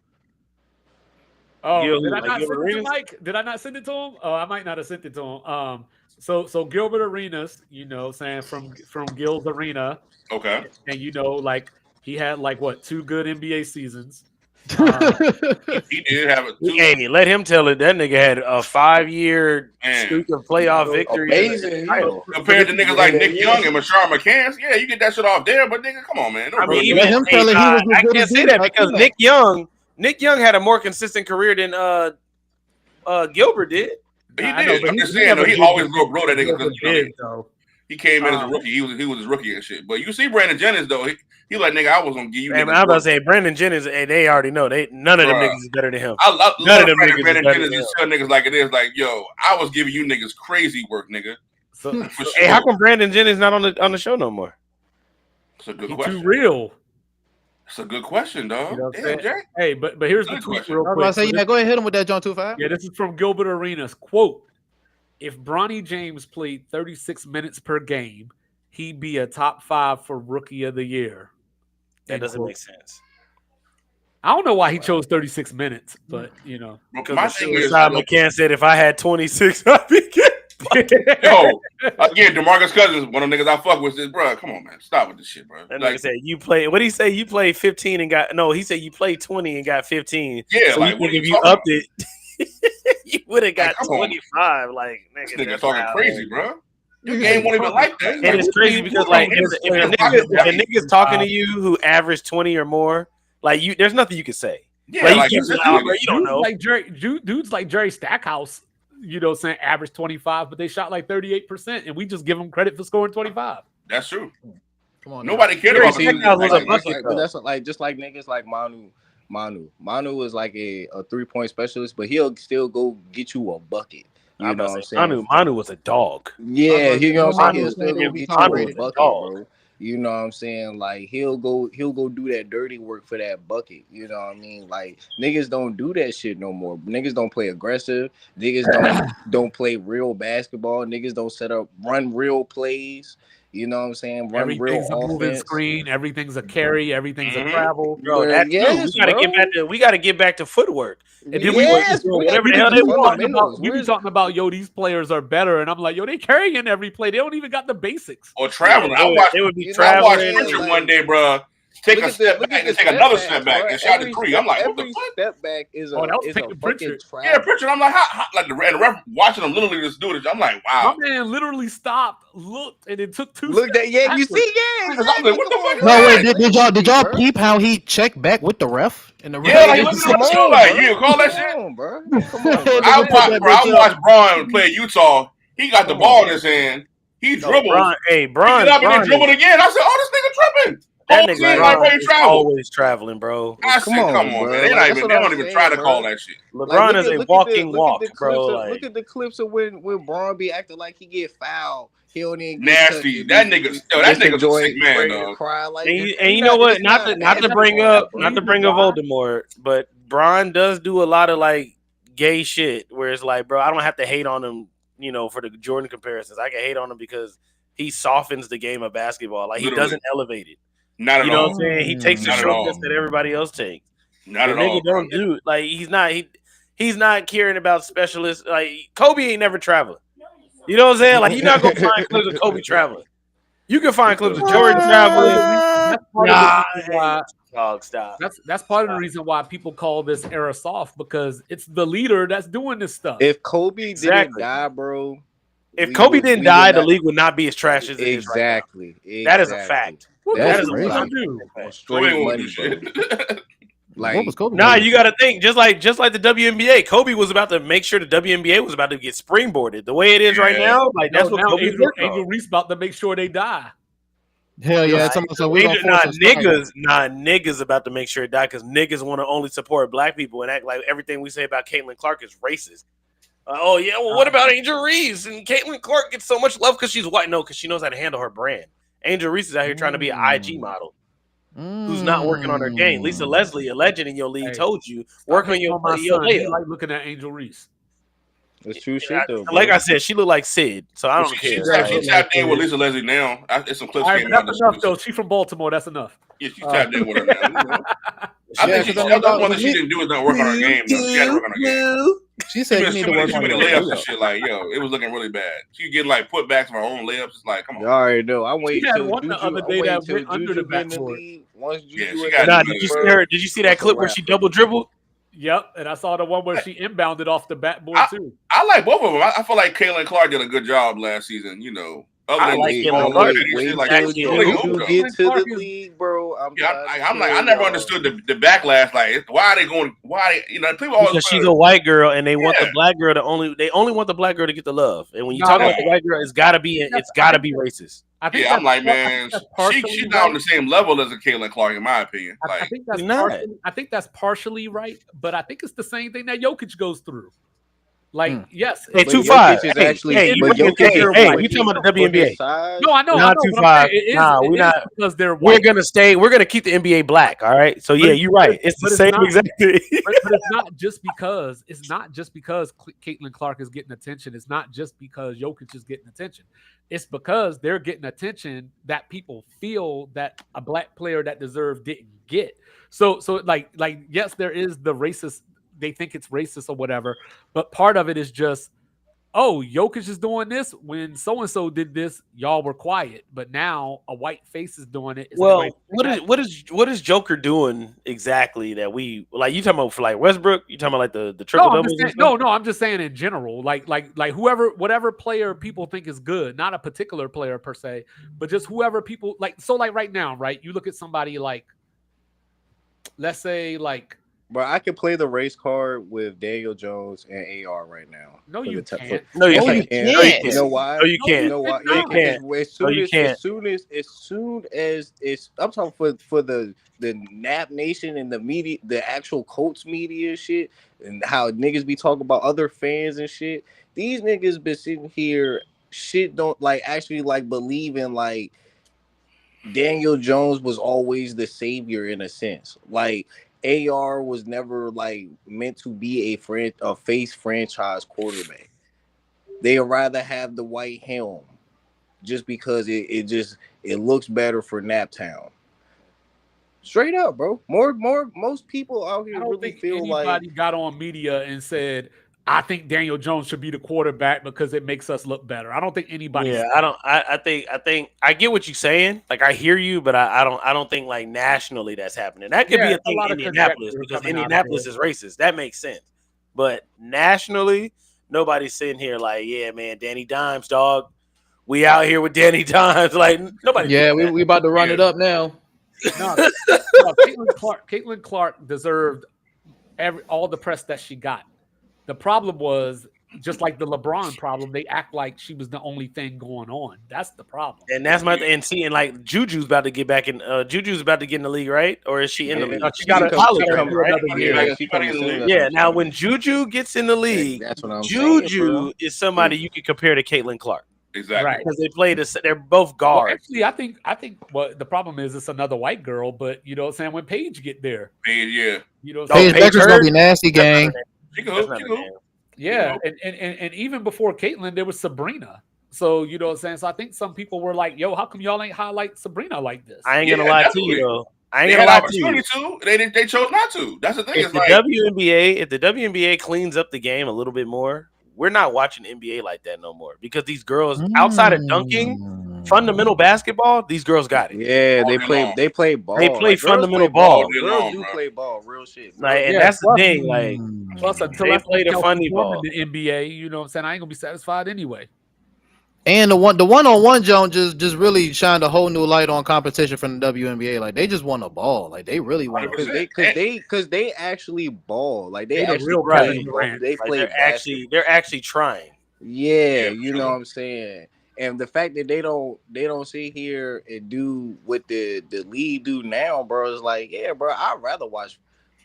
Oh, Gil, did I like not Gilbert send it to Arenas? Mike? Did I not send it to him? Oh, I might not have sent it to him. So Gilbert Arenas, saying from Gil's Arena, Okay. and like he had like what 2 good NBA seasons. He did have a two. Hey, let him tell it. That nigga had a 5-year Man. streak of playoff victories. Amazing. Compared to niggas like Nick Young and Mashar McCants, yeah, you get that shit off there, but nigga, come on, man. I mean, Let him tell it. He was I as good can't as say these that guys, because too. Nick Young had a more consistent career than Gilbert did. He I know, did. but I'm just he saying, never though, he did always what blow that nigga Gilbert because did, though. he came in as a rookie. He was his rookie and shit. But you see Brandon Jennings though, he like nigga, I was gonna give you. And niggas I'm about to work. say Brandon Jennings. Hey, they already know none of them Bruh. niggas is better than him. I love None of them niggas Brandon is better Jennings than just tell niggas like it is. Like, yo, I was giving you niggas crazy work, nigga. So, For Hey, how sure. come Brandon Jennings not on the show no more? It's a good he question. too real. It's a good question, dog. You know what I'm Damn, saying? Jay. Hey, but here's the Good tweet question. real I was quick. about to say, So yeah, this, go ahead, hit him with that, John 25. yeah, this is from Gilbert Arenas. Quote: If Bronny James played 36 minutes per game, he'd be a top 5 for Rookie of the Year. That End doesn't quote. make sense. I don't know why he chose 36 minutes, but you know. But Because my the thing is, suicide McCann said if I had 26, I'd be good. yo, again, DeMarcus Cousins, one of the niggas I fuck with, says, bro, come on, man, stop with this shit, bro. That Like, nigga said you play. What did he say? You played 15 and got no. He said you played 20 and got 15. yeah, So like, you what think are if you you talking upped it, you would have got Like, come on. 25. Like This nigga, nigga that's talking not crazy, bro. Your Yeah, game won't even talking like that. crazy. Like, And it's what crazy you because doing? like Niggas if a playing nigga, five if a nigga's talking to you who averaged 20 or more, like you, there's nothing you can say. Yeah, Like, like, you this can't is say, "Oh, nigga. bro, you don't know." Dudes like Jerry Stackhouse, you know, saying average 25, but they shot like 38%, and we just give them credit for scoring 25. That's true. Come on, now. Nobody cared Jerry about Stackhouse was a Like, bucket, but though. that's like just like niggas like Manu is like a 3-point specialist, but he'll still go get you a bucket. You know what I'm saying? Manu was a dog. Yeah, you know what I'm saying. Manu He'll was still saying go be get top you a rated. bucket, Dog. bro. You know what I'm saying? Like he'll go do that dirty work for that bucket. You know what I mean? Like niggas don't do that shit no more. Niggas don't play aggressive. Niggas don't play real basketball. Niggas don't run real plays. You know what I'm saying? Run Everything's a real moving offense. screen, everything's a carry, everything's a Mhm. travel. Bro, Well, that's yes, true. We got to get back to footwork. And then we Yes, doing we whatever gotta the hell get they to want. fundamentals. You be talking about, yo, these players are better, and I'm like, yo, they carrying every play. They don't even got the basics. Or traveling. Yeah, they would be You know, I watched traveling. Pritchard like- one day, bro. Take a step look back at and the take another step step backs, back bro. and shot the three. I'm like, what the every fuck? step back is Oh, that was a Peyton fucking Pritchard. travel. Yeah, Pritchard. I'm like, how like the ref watching him literally just do this. I'm like, My wow. man literally stopped, looked, and it took 2 Look steps that, yeah, you backwards. see, yeah, I'm like, what the come fuck on, is bro. No, that? wait, did y'all Bro. peep how he checked back with the ref? And the Yeah, like ref look Come at the on, show, like bro. you call that shit. Come on, bro. Come on, bro. Nigga put that I bitch watched Braun play Utah. He got the Come ball on. in his hand. He No, dribbles, Bron, pick it up, and then dribbled again. I said, oh, this nigga tripping. that Whole nigga team Bron like ready to is travel. always traveling, bro. I Come said, on, come on, bro. man. They Like, that's don't what I'm even saying, try to bro. call that shit. LeBron is a walking look walk, at the bro. clips Like, look at the clips of when Braun be acting like he get fouled. He don't even get Nasty. touched. That nigga's a sick man, ready to dog. cry like. and you know what? Not to bring up Voldemort, but Bron does do a lot of like gay shit where it's like, bro, I don't have to hate on him, you know, for the Jordan comparisons. I can hate on him because he softens the game of basketball. Like, he doesn't elevate it. Not at You know all. what I'm saying? He takes the Not at shortcuts all. that everybody else takes. Not The at all, nigga bro. don't do like he's not caring about specialists. Like, Kobe ain't never traveling. You know what I'm saying? Like, you're not gonna find clips of Kobe traveling. You can find clips of Jordan traveling. That's part of the reason why. Dog, stop. That's part of the reason why people call this era soft, because it's the leader that's doing this stuff. If Kobe Exactly. didn't die, bro. If Kobe didn't die, the league would not be as trash as it is right now. Exactly. That is a fact. What That Kobe is was crazy. gonna do? Kobe Straight won't money, do shit. bro. Like, what was Kobe Nah, doing? you got to think just like the WNBA. Kobe was about to make sure the WNBA was about to get springboarded. The way it is right Yeah. now, like that's No, what now Kobe's working Angel on. Reese about to make sure they die. Hell yeah! So we gonna force a strike. Niggas about to make sure it die because niggas want to only support black people and act like everything we say about Caitlin Clark is racist. Oh yeah, well, what about Angel Reese? And Caitlin Clark gets so much love because she's white. No, because she knows how to handle her brand. Angel Reese is out here trying to be an IG model who's not working on her game. Lisa Leslie, a legend in your league, told you work on your my son. He like looking at Angel Reese. it's true shit though. Bro. Like I said, she looked like Sid, so I don't She care. tapped in with Lisa Leslie now. There's some clips All right, came but out. that's enough though. She's from Baltimore. That's enough. Yeah, she tapped in with her now. You know? I think Yeah, that's one thing she didn't do is not work on her game. Though. She had to work on her game. She said you need to work on the your layups and layup. shit. Like, yo, it was looking really bad. She getting like putbacks of her own layups. It's like, come on. You already know. I wait had till one the Juju. other I day wait that till went under Juju the get in the backboard. league. Once Yeah, Juju she in got the Nah, league, did you bro, see her? Did you see that that's a clip where wrap she for me. double dribbled? Yep, and I saw the one where she inbounded off the backboard too. I like both of them. I feel like Caitlin Clark did a good job last season. You know, other than like the Caitlin small Clark. little shit, like Wait she till really Juju hoop, though. get to Clark the is- league, bro. I never understood the backlash. Like, why are they going? Why they, you know, people always Because she's a white girl and they want the Yeah. black girl to only want the black girl to get the love. And when you Nah, talk I about the think- white girl, it's gotta be racist. I think Yeah, I'm like, I man, think that's partially she's right. not on the same level as a Caitlin Clark, in my opinion. I Like, think that's She's not. partially, I think that's partially right, but I think it's the same thing that Jokic goes through. Like, yes, Hey, But 2-5. Jokic is Hey, actually, hey, you but bringing? Jokic Hey, is, hey, but you talking he, about the for his WNBA? size. no, I know, Not but I'm saying 2-5. it we is not. because they're We're white. gonna stay. We're gonna keep the NBA black. All right. So yeah, But you're right. It's the but it's same not. exact thing. But it's not just because Caitlin Clark is getting attention. It's not just because Jokic is getting attention. It's because they're getting attention that people feel that a black player that deserved didn't get. So like yes, there is the racist. They think it's racist or whatever, but part of it is just, oh, Jokic is doing this when so and so did this, y'all were quiet. But now a white face is doing it. It's time. Well, what is Joker doing exactly that we like? You talking about for like Westbrook? You talking about like the triple No, I'm just doubles and saying. stuff? No, I'm just saying in general. Like whoever, whatever player people think is good, not a particular player per se, but just whoever people like. So like right now, right? You look at somebody like, let's say like, But I can play the race card with Daniel Jones and AR right now. no, For the you for, can't. No, you No, yes, I you can't. can. No, you can't. You can't. know why? No, you No, You can't. you know why? No, you cannot. can't. No, you can't. As soon as I'm talking for the Nap Nation and the media, the actual Colts media shit, and how niggas be talking about other fans and shit. These niggas been sitting here, shit don't like actually like believing like Daniel Jones was always the savior in a sense. Like AR was never like meant to be a face franchise quarterback. They would rather have the white helm just because it looks better for Naptown. Straight up, bro. Most people out I here don't really think feel like anybody got on media and said, "I think Daniel Jones should be the quarterback because it makes us look better." I don't think anybody. Yeah, Said I don't. I think I get what you're saying. Like I hear you, but I don't think like nationally that's happening. That could yeah, be a it's a thing lot in of Indianapolis conjecture because coming out of Indianapolis there. is racist. That makes sense. But nationally, nobody's sitting here like, yeah, man, Danny Dimes, dog. We out here with Danny Dimes. Like nobody's Yeah, doing we, that. we about to run Yeah. it up now. No, no, Caitlin Clark deserved all the press that she got. The problem was just like the LeBron problem. They act like she was the only thing going on. That's the problem. And that's my and see, and like Juju's about to get back in. Juju's about to get in the league, right? Or is she in the yeah, league? No, She got a come college she right come now, right? another year. yeah, she coming soon. That's what Yeah. I'm Now, saying. when Juju gets in the league, That's what I'm saying, Juju bro. is somebody you could compare to Caitlin Clark Exactly. Right. because they play this. They're both Well, guards. actually, I think what the problem is, it's another white girl. But you know what I'm saying? When Paige get there, And yeah, you know what I'm Oh, saying? Paige Paige Becker's gonna Hurd? be nasty, That's not her gang. name. she can That's hoop. not She her can name. hoop. Yeah, and even before Caitlyn, there was Sabrina. So you know what I'm saying? So I think some people were like, "Yo, how come y'all ain't highlight Sabrina like this?" I ain't Yeah, gonna lie to definitely. you though. I ain't They gonna had lie to you. opportunity to. They chose not to. That's the thing. If It's the like WNBA cleans up the game a little bit more, we're not watching NBA like that no more because these girls outside of dunking, fundamental basketball, these girls got it. Yeah, all day long, they play They ball. play Like girls play fundamental all ball. ball. day Girls long, do bro. play ball. Real shit. Like, Girls and do. Yeah. that's the thing. Like Plus, until they I play see the Kelsey funny Plum in ball. the NBA, you know what I'm saying? I ain't gonna be satisfied anyway. And the one on one Jones just really shined a whole new light on competition from the WNBA. Like they just want a ball. Like they really want. 100%. Cause they actually ball. Like they They the actually real Right. play Kevin ball. Durant. They Like play basketball. they're actually trying. Yeah, Yeah, you for know what sure. I'm saying. And the fact that they don't sit here and do what the league do now, bro, is like, yeah, bro, I'd rather watch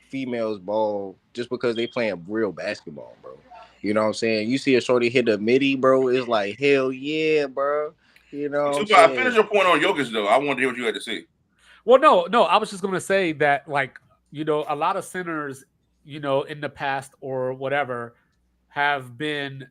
females ball just because they playing real basketball, bro. You know what I'm saying? You see a shorty hit a midi, bro, it's like hell yeah, bro. You know what I'm Tupac, finish saying? your point on Jokic though. I want to hear what you had to say. Well, no, I was just gonna say that, like, you know, a lot of centers, you know, in the past or whatever, have been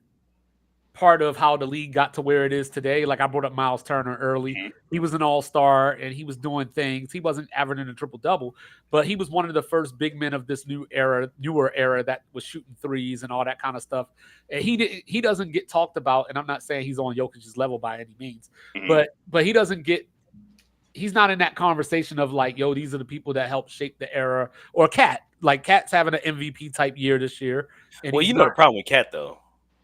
part of how the league got to where it is today. Like I brought up Miles Turner early. Mhm. He was an all-star and he was doing things. He wasn't averaging a triple-double, but he was one of the first big men of this newer era that was shooting threes and all that kind of stuff. And he doesn't get talked about, and I'm not saying he's on Jokic's level by any means, Mhm. but he doesn't get he's not in that conversation of like, yo, these are the people that helped shape the era. Or Cat. Like Cat's having an MVP type year this year. And Well, he's you know the not. problem with Cat though.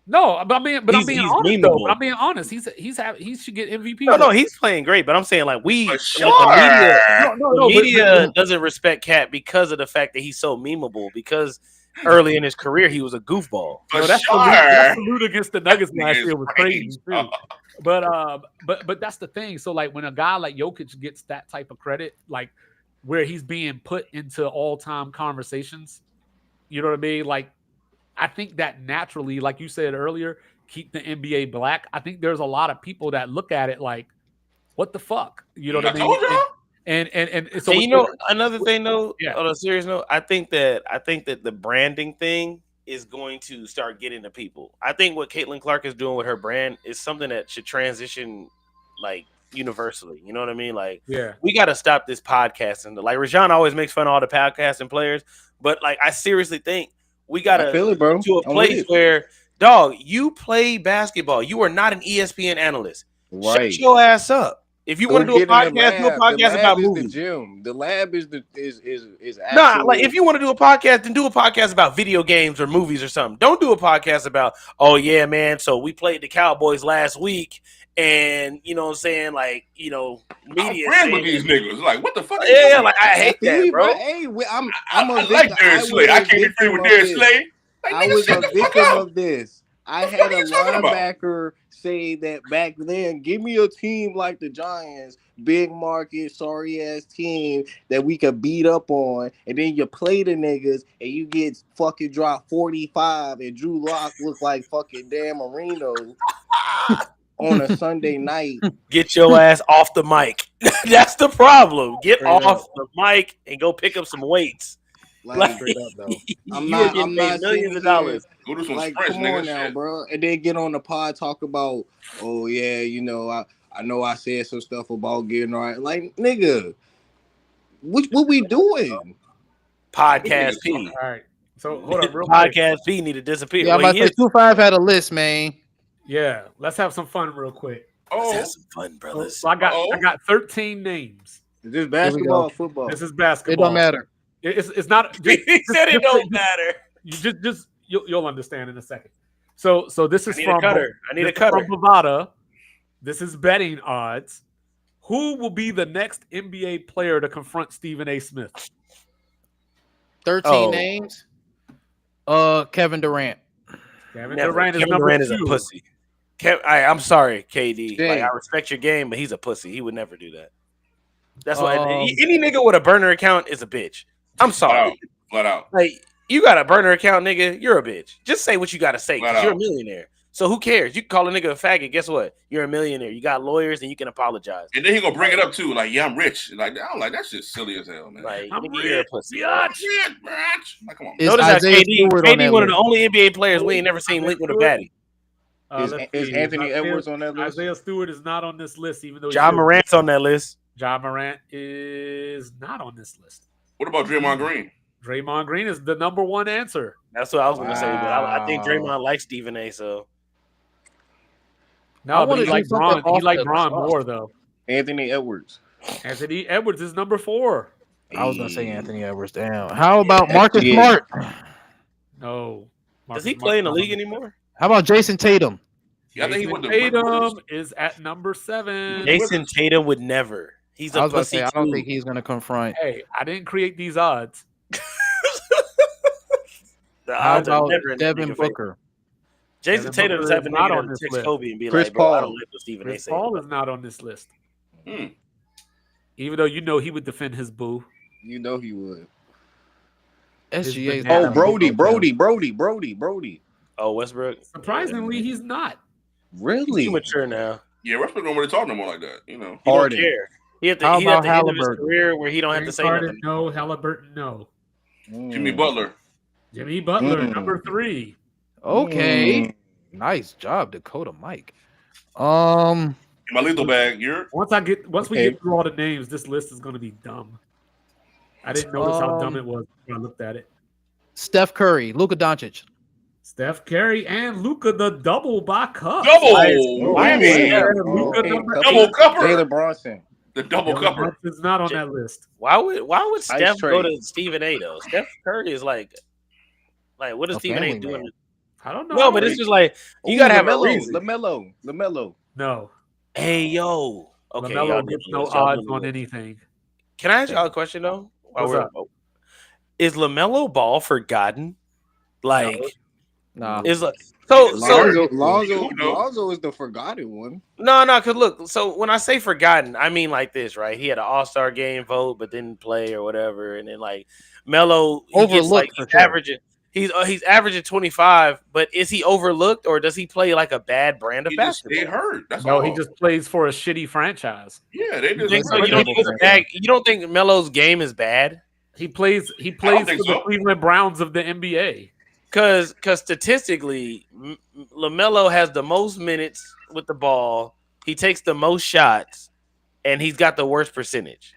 No, but I'm being He's honest though. But memeable. I'm being honest. He should get MVP. No, he's playing great, but I'm saying like For the media, sure. No, the media doesn't respect Cat because of the fact that he's so memeable. Because early in his career, he was a goofball. For that's sure. the salute against the Nuggets Nigga last is year was crazy too. But that's the thing. So like when a guy like Jokic gets that type of credit, like where he's being put into all time conversations, you know what I mean? Like I think that naturally, like you said earlier, keep the NBA black. I think there's a lot of people that look at it like, what the fuck? You know what I I mean? told y'all. And so And you know, another thing though, yeah. on a serious note, I think that the branding thing is going to start getting to people. I think what Caitlin Clark is doing with her brand is something that should transition like universally. You know what I mean? Like, Yeah. we got to stop this podcasting. Like Rajon always makes fun of all the podcasting players, but like I seriously think we got I to feel it, bro. to a I'm with place it. where, dog, you play basketball. You are not an ESPN analyst. Right. Shut your ass up. If you want to do a get in the podcast, do a lab. The podcast lab about is movies. the gym. The lab is the is Nah, actual. like if you want to do a podcast, then do a podcast about video games or movies or something. Don't do a podcast about, oh yeah, man, so we played the Cowboys last week, and you know what I'm saying, like, you know, I'm media. friends with these niggas. Like, what the fuck? Yeah, like I hate feel that, you, bro. Hey, I'm I a like victim. Darius Slay. I can't be friends with Darius Slay. Like, I nigga, was shut a the fuck victim up. of this. I The had fuck a are you talking about? linebacker say that back then. Give me a team like the Giants, big market, sorry ass team that we could beat up on, and then you play the niggas and you get fucking dropped 45, and Drew Lock look like fucking Dan Marino on a Sunday night. Get your ass off the mic. That's the problem. Get Straight off up. the mic and go pick up some weights. Like, Straight up though. I'm You are not. getting I'm paid not millions sitting of dollars. Go do some Like, sprints, come nigga. on now, Shit. bro. And then get on the pod, talk about, oh yeah, you know, I know I said some stuff about getting all right. Like, nigga, what we doing? Podcast Niggas P. talking. All right. So hold up, real quick. Podcast P need to disappear. Yeah, I'm Well, about he to say is. 2-5 had a list, man. Yeah, let's have some fun real quick. Let's Oh, have some fun, So, brothers. so I got 13 names. Is this basketball or football? This is It basketball. don't matter. It's not. He said it don't matter. You'll understand in a second. So this I is need from a cutter. I need this a cutter. is from Bovada. This is betting odds. Who will be the next NBA player to confront Stephen A. Smith? 13 Oh. names. Kevin Durant. Kevin Never. Durant is Kevin number Durant is 2. a pussy. I'm sorry, KD. Like, James. I respect your game, but he's a pussy. He would never do that. That's why Um, any nigga with a burner account is a bitch. I'm sorry. flat out. Like, you got a burner account, nigga, you're a bitch. Just say what you gotta say, Flat because you're a out. millionaire. So who cares? You can call a nigga a faggot. Guess what? You're a millionaire. You got lawyers and you can apologize. And then he gonna bring it up too, like, yeah, I'm rich. Like, I'm like, that's just silly as hell, man. Like, I'm nigga, you're a rich, pussy. biatch. Yeah, bitch. Like, come on. Is Notice how Isaiah Stewart on that KD one of the list? only NBA players we ain't never seen linked with a baddie. Is Let's see. Anthony Isaiah- Edwards on that list? Isaiah Stewart is not on this list, even though John Morant's on that list. John Morant is not on this list. What about Draymond Green? Draymond Green is the number 1 answer. That's what I was gonna say, but I think Wow. Draymond likes Stephen A. So No, but wanna he do liked something Braun. He off liked the Braun cuff. more though. Anthony Edwards. Anthony Edwards is number 4. I was gonna say Anthony Edwards. Damn. How about Marcus Yeah. Smart? No. does he play in the league anymore? How about Jason Tatum? Yeah, I think he Jason went to Tatum is at number 7. Jason Tatum would never. He's I a was about to pussy say I don't too. think he's gonna confront. Hey, I didn't create these odds. The How odds are about never in this Devin nigga favor. Booker? Jason Devin Tatum is Booker having is not nigga on to this text list. Kobe and be Chris like, bro, I Paul. don't like what Stephen A. Chris say. Paul is not on this list. Hmm. Even though you know he would defend his boo. You know he would. SGA. 's banana. Oh, not Brody, Brody. Brody. Oh, Westbrook. Surprisingly, he's not. He's Really? too mature now. Yeah, Westbrook don't really talk no more like that. You know. He don't Harden. care. He at the, How he at about the end of his Halliburton? career where he don't have to James say Harden, nothing. no. Halliburton, no. Jimmy Butler. Jimmy Butler, Mm. number 3. Okay. Nice job, Dakota Mike. Um, In my lethal bag, you're Once we Okay. get through all the names, this list is going to be dumb. I didn't notice how dumb it was when I looked at it. Steph Curry, Luka Doncic. Steph Curry and Luka, the double by cup. double. Miami. Yeah. Luka number Double 8. cupper. Jalen Bronson. The double cupper. Is not on that list. Why would Steph go trade. to Stephen A. though? Steph Curry is like what is A Stephen A. family doing? man. I don't know. No, but it's just like you Ooh, gotta have a LaMelo, reason. LaMelo. no. Hey yo, okay, y'all LaMelo do gets this, no y'all odds do on this. anything. Can I ask y'all a question though? What's up? Is LaMelo Ball forgotten? Like, Nah. is like so Lonzo is the forgotten one. no, because look, so when I say forgotten, I mean like this, right? He had an All-Star game vote, but didn't play or whatever, and then like Melo, he gets Overlooked like for sure. He's averaging 25, but is he overlooked or does he play like a bad brand of He just basketball? stayed hurt. That's No, all. he just plays for a shitty franchise. Yeah, they You just think so? You Plays don't for think a bad, you don't think Melo's game is bad? He plays think for the so. Cleveland Browns of the NBA. Because statistically, LaMelo has the most minutes with the ball. He takes the most shots, and he's got the worst percentage.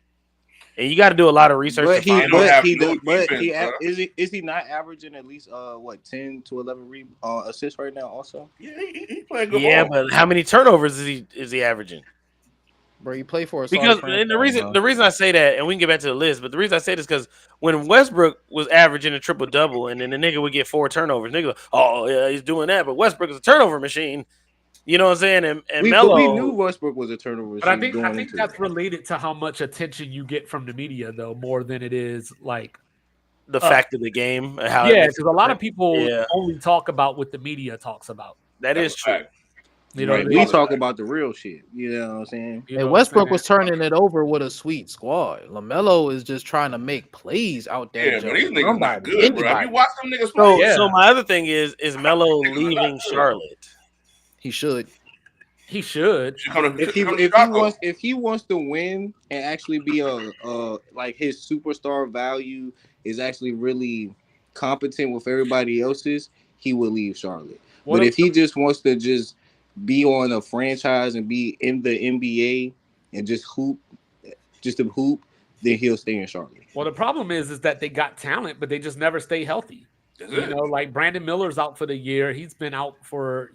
And you got to do a lot of research to But he, find You don't out. but have he, no does, but defense, he, bro. is he not averaging at least 10 to 11 assists right now? Also, Yeah, he playing good Yeah, ball. but how many turnovers is he averaging? Bro, you play for a sorry Because franchise. and the bro. reason I say that, and we can get back to the list, but the reason I say this because when Westbrook was averaging a triple double, and then the nigga would get 4 turnovers, nigga, oh yeah, he's doing that, but Westbrook is a turnover machine. You know what I'm saying? And we Melo, knew Westbrook was a turnover But I machine think going into that's it. related to how much attention you get from the media, though, more than it is like the fact of the game, and how it yeah, makes because a lot of people yeah, only talk about what the media talks about. that That's is a true. fact. You know, Right. We talk about the real shit. You know what I'm saying? you Hey, know what I'm Westbrook saying? was turning it over with a sweet squad. LaMelo is just trying to make plays out that Yeah, but jump. these niggas not Somebody, good, bro. Have anybody. you watched them niggas So play? Yeah. so my other thing is Melo Niggas are leaving not good. Charlotte. He should. He should. Should come to, If he come to if he Chicago. wants if he wants to win and actually be a like his superstar value is actually really competent with everybody else's, he will leave Charlotte. What But if- if he just wants to just be on a franchise and be in the NBA and just to hoop, then he'll stay in Charlotte. Well, the problem is that they got talent, but they just never stay healthy. That's You it. know, like Brandon Miller's out for the year. He's been out for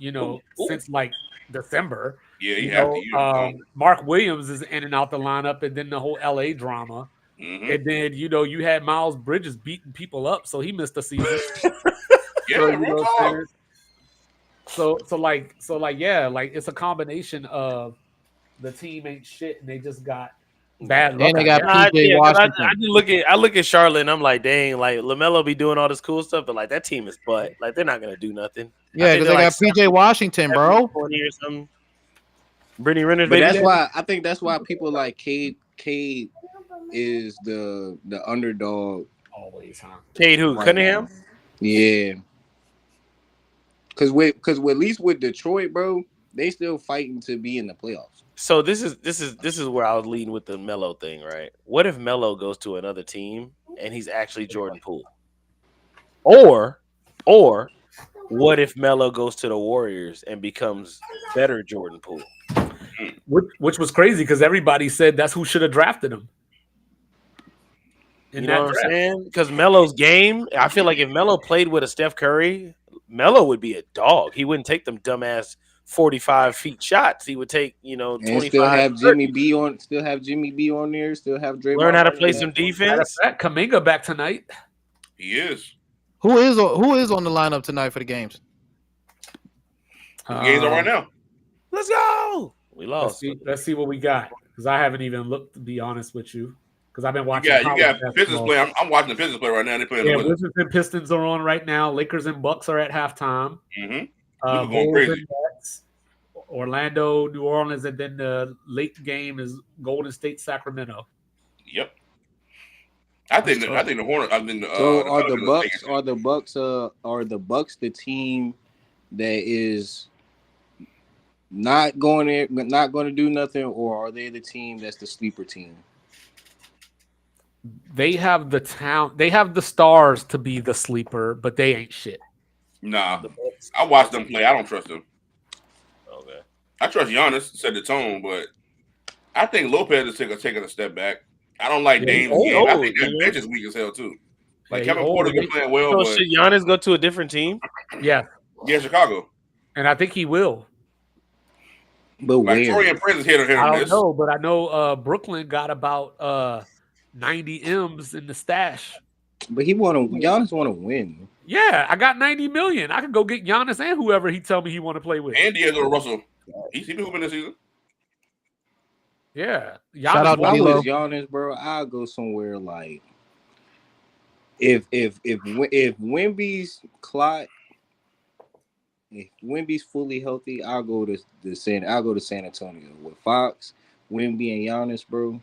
since like December. Yeah, You you have know, to use Mark Williams is in and out the lineup, and then the whole LA drama. Mm-hmm. And then you had Miles Bridges beating people up, so he missed a season. Yeah, So, real talk. So like yeah, like it's a combination of the team ain't shit and they just got bad luck. And they I got guess. PJ 'Cause Washington. I just look at Charlotte and I'm like, dang, like LaMelo be doing all this cool stuff, but like that team is butt. Like they're not gonna do nothing. Yeah, because they got PJ Washington, bro. 20 or something. Brittany Renner's But baby. that's daddy? why I think that's why people like Cade is the underdog. Always, huh? Cade who? right Cunningham? now. Yeah. Cause at least with Detroit, bro, they still fighting to be in the playoffs. So this is where I was leading with the Melo thing, right? What if Melo goes to another team and he's actually Jordan Poole? Or what if Melo goes to the Warriors and becomes better Jordan Poole? Which was crazy because everybody said that's who should have drafted him. You know what I'm saying? Because Melo's game, I feel like if Melo played with a Steph Curry, Melo would be a dog. He wouldn't take them dumbass 45 feet shots. He would take, And 25. still have Jimmy B on there, still have Draymond. Learn how to Green play there. some Matter of defense. fact, Kaminga back tonight. He is. Who is on the lineup tonight for the games? The games are right now. Let's go. We Let's lost. let's see what we got because I haven't even looked, to be honest with you, because I've been You watching. got college Pistons basketball. play. I'm watching the Pistons play right now. They playing Yeah, the Wizards. Wizards and Pistons are on right now. Lakers and Bucks are at halftime. Mm-hmm. Luka going Bulls crazy. and Nets, Orlando, New Orleans, and then the late game is Golden State, Sacramento. Yep. I think the Hornets. I think So are the Pelicans are Bucks taking it. are the Bucks the team that is not going to do nothing, or are they the team that's the sleeper team? They have the talent. They have the stars to be the sleeper, but they ain't shit. Nah, I watched them play. I don't trust them. Okay. I trust Giannis, set the tone, but I think Lopez is taking a step back. I don't like Yeah, Dame's he's game. I old, think that you bench is weak as hell too. Like Yeah, Kevin he's Porter's old. been playing well, So but should Giannis go to a different team? Yeah, yeah, Chicago. and I think he will. But Like where? Torian Prince is hit or I don't miss. know, but I know Brooklyn got about 90 M's in the stash. But Giannis want to win. Yeah, I got 90 million. I could go get Giannis and whoever he tell me he want to play with. And D'Angelo Russell. He's been hooping this season. Yeah, Shout out If to I D-Lo. was Giannis, bro, I'll go somewhere like if Wemby's clot, if Wemby's fully healthy, I'll go to San Antonio with Fox, Wemby, and Giannis, bro.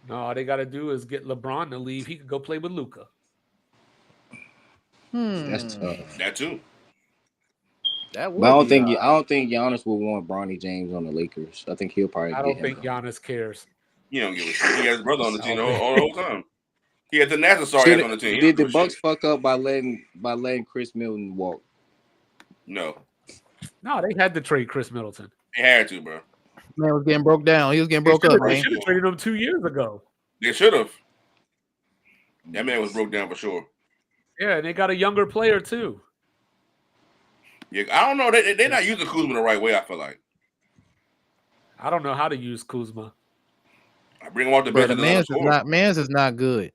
No, all they got to do is get LeBron to leave. He could go play with Luca. That's tough. That too. That But I would don't be. think Giannis will want Bronny James on the Lakers. I think he'll probably I get don't him. think Giannis cares. He don't give a shit. He got his brother on the team the Okay. whole time. He had the NASA sorry ass on the team. He Did don't the give a Bucks shit. fuck up by letting Chris Milton walk? No, No, they had to trade Chris Middleton. they had to, bro. Man was getting broke down. He was getting broke up, They man. should have traded him 2 years ago. They should have. That man was broke down for sure. Yeah, and they got a younger player too. Yeah, I don't know. They're not using Kuzma the right way. I feel like I don't know how to use Kuzma. I bring him off the Bro, bench the as another scorer. man's is not good.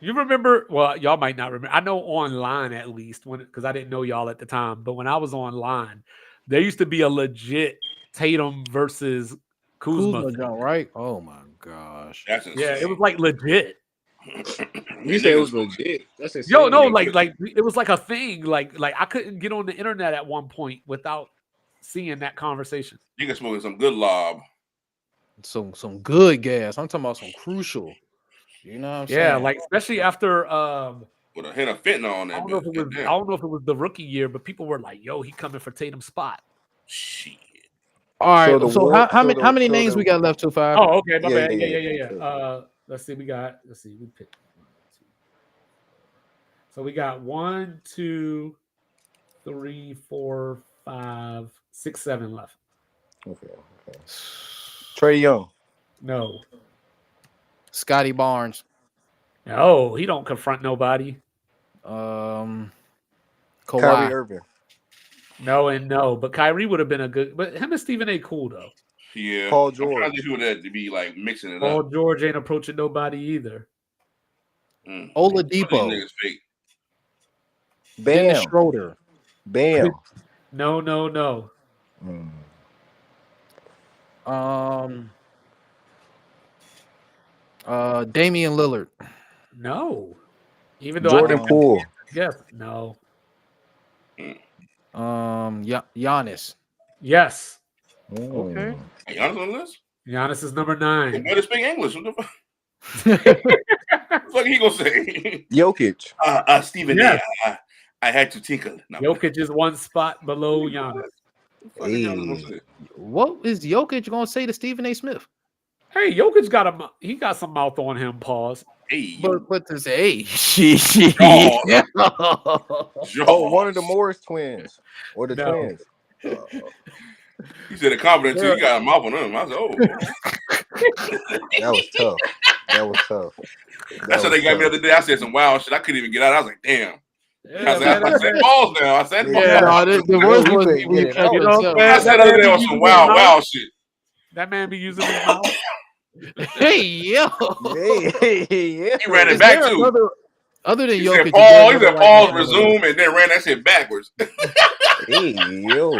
You remember? Well, y'all might not remember. I know online at least because I didn't know y'all at the time. But when I was online, there used to be a legit Tatum versus Kuzma. Kuzma, John, right? Oh my gosh. That's insane. Yeah, it was like legit. You said it was legit. That's insane. Yo, no, like it was like a thing. Like I couldn't get on the internet at one point without seeing that conversation. You can smoke some good lob. Some good gas. I'm talking about some crucial. You know what I'm saying? Yeah, like especially after With a hint of fentanyl on I that. don't know if it was the rookie year, but people were like, "Yo, he coming for Tatum's spot." Shit. All right. So, how many so names we got left to 5? Oh, okay, my bad. yeah, Yeah. Let's see. We picked. So we got 1, 2, 3, 4, 5, 6, 7 left. Okay. Trae Young. No, Scotty Barnes. no, he don't confront nobody. Kawhi. Kyrie Irving. No, but Kyrie would have been a good. But him and Stephen A. cool though. Yeah. Paul I'm trying George. to get people that to be like mixing it Paul up. George ain't approaching nobody either. Oladipo. These niggas fake. Dennis Bam. Schroeder. Bam. No. Damian Lillard. No. Even though Jordan Poole. Yes. No. Giannis. Yes. Okay. Hey, Giannis on the list? Giannis is number He 9. better speak English. What the fuck? What the fuck he gonna say? Jokic. Stephen Yes. A. I had to tinkle. No. Jokic is one spot below Giannis. What the fuck is Giannis gonna say? What is Jokic gonna say to Stephen A. Smith? Hey, Jokic got some mouth on him. Pause. Hey, But to say, hey, Oh, one of the Morris twins. Or the No. twins. he said a confident too. He got a mouth on him. I said, oh. That was tough. That's how they got me the other day. I said some wild shit. I couldn't even get out. I was like, damn. Yeah, I said pause now. I said pause. yeah, no, the worst you was couldn't when you get it catch out. yourself. I said the other day on some wild shit. That man be using his mouth. Hey, yo. Hey, yeah. He ran it Is back there too. other than He Jokic, said is there pause. He another said white pause, man? resume, and then ran that shit backwards. Hey, yo.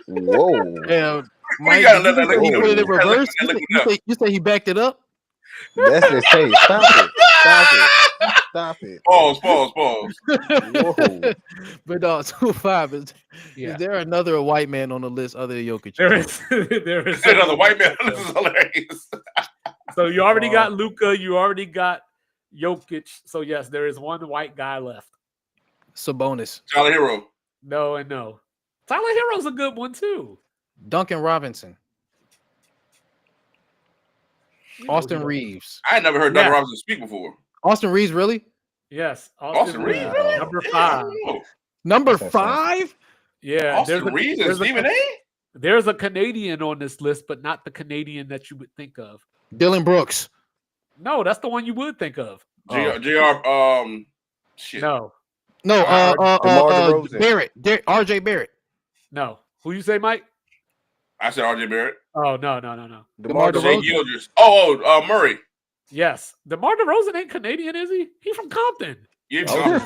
Whoa. Yeah, We Mike, gotta did let that you say he look put it in up. reverse? Let You that look say he backed it up? That's insane. Stop it. Pause. Whoa. But 2-5 is Yeah. there another white man on the list other than Jokic? There is. There is Another white man. This is hilarious. So you already got Luka. You already got Jokic. So yes, there is one white guy left. Sabonis, Tyler Hero. No and no. Tyler Hero's a good one too. Duncan Robinson, Austin Reeves. I ain't never heard Duncan Robinson speak before. Austin Reeves, really? Yes, Austin Reeves? number Yeah, 5. Number 5? Yeah, Austin Reeves and Stephen A? There's a Canadian on this list, but not the Canadian that you would think of. Dylan Brooks. No, that's the one you would think of. JR, shit. No, No, DeMar DeRozan. Barrett. RJ Barrett. no. Who you say, Mike? I said RJ Barrett. Oh, no. DeMar Jay DeRozan. Gilders. Murray. Yes. DeMar DeRozan ain't Canadian, is he? He from Compton. Yeah,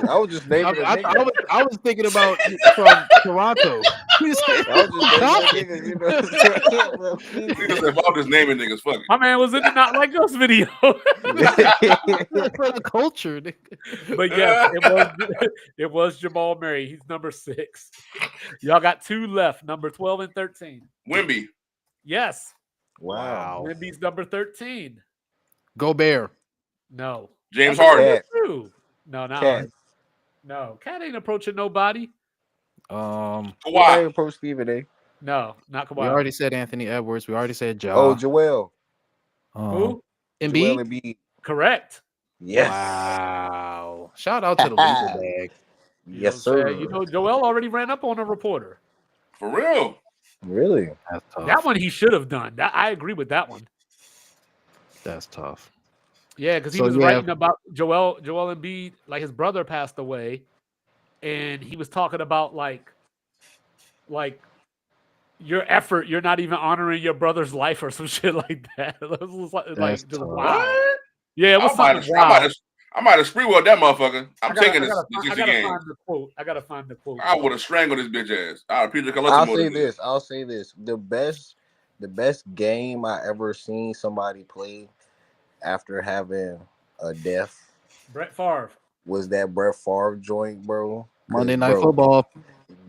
I was just naming a nigga. I was thinking about from Toronto. You said- I was just naming a nigga, you know. niggas involved just naming niggas. Fuck it. My man was in the Not Like Us video. for the culture. nigga. But yes, it was Jamal Murray. He's number 6. Y'all got 2 left, number 12 and 13. Wimby. Yes. Wow. Wemby's number 13. Gobert. No. James That's Harden. Cat. True. No, not Cat. Harden. No, Cat ain't approaching nobody. Nobody Kawhi. approached Stephen A. No, not We Kawhi. already said Anthony Edwards. We already said Ja. Oh, Joel Who? Embiid. Embiid. Correct. Yes. Wow. Shout out to the legal bag. You know Yes, what sir. I'm saying? You know, Joel already ran up on a reporter. For real. Really? That's tough. That one he should have done. That I agree with that one. That's tough. Yeah, because he So, was yeah. writing about Joel Embiid, like his brother passed away, and he was talking about like your effort, you're not even honoring your brother's life or some shit like that. It was like That's just tough. wow. What? Yeah, it was something wild. I might have spree-walled that motherfucker. I'm taking this I 60 gotta games. find the quote. I gotta find the quote. I would have strangled this bitch ass. I would Peter I'll Colosimo say this. this. I'll say this. The best game I ever seen somebody play after having a death Brett Favre. was that Brett Favre joint, bro. 'Cause, Monday Night bro, Football.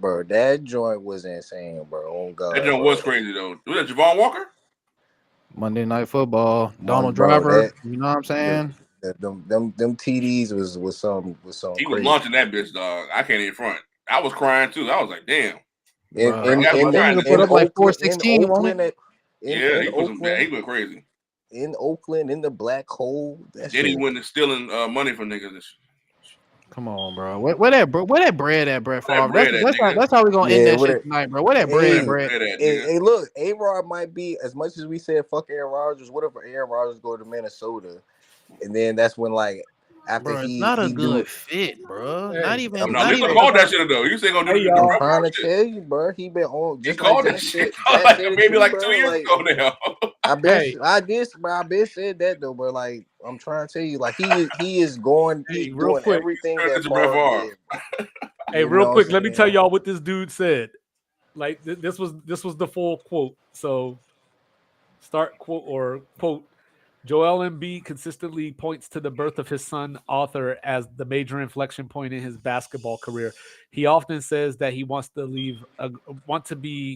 Bro, that joint was insane, bro. Oh God, That joint bro. was crazy though. Was that Javon Walker? Monday Night Football. Donald Bro, Driver. that You know what I'm saying? them TDs was some He was crazy. launching that bitch, dog. I can't even front. I was crying too. I was like, damn. Bruh, In that nigga put up like Oakland, 416, won't it? Yeah, he in put some bad. He Oakland, went crazy. in Oakland, in the black hole. That Then he shit. went to stealing money from niggas. And shit. Come on, bro. Where that bread at, Brett Where that Favre? bread at, nigga? That's how we gonna end Yeah, that what shit it- tonight, bro. Where that Where that bread? bread at, Hey, nigga? hey, look, A-Rod might be, as much as we said fuck Aaron Rodgers, what if Aaron Rodgers go to Minnesota? And then that's when, like, after Bro, it's he not a do good it. fit, bro. Hey, Not even. No, Not they even. could called that shit though. You say gonna do Hey, the y'all. I'm Brett trying Favre to shit. tell you, bro. He been on He just like called that Jack shit said. Jack like said maybe too, like bro. 2 years Like, ago now. I bet Hey. I did, bro. I been said that though, but like I'm trying to tell you, like he is going, he's Hey, real doing quick. everything Turned that into Brett Favre Favre. did. Hey, You real know quick, what let I'm me tell saying? y'all what this dude said. Like this was the full quote. So start quote. Joel Embiid consistently points to the birth of his son, Arthur, as the major inflection point in his basketball career. He often says that he wants to be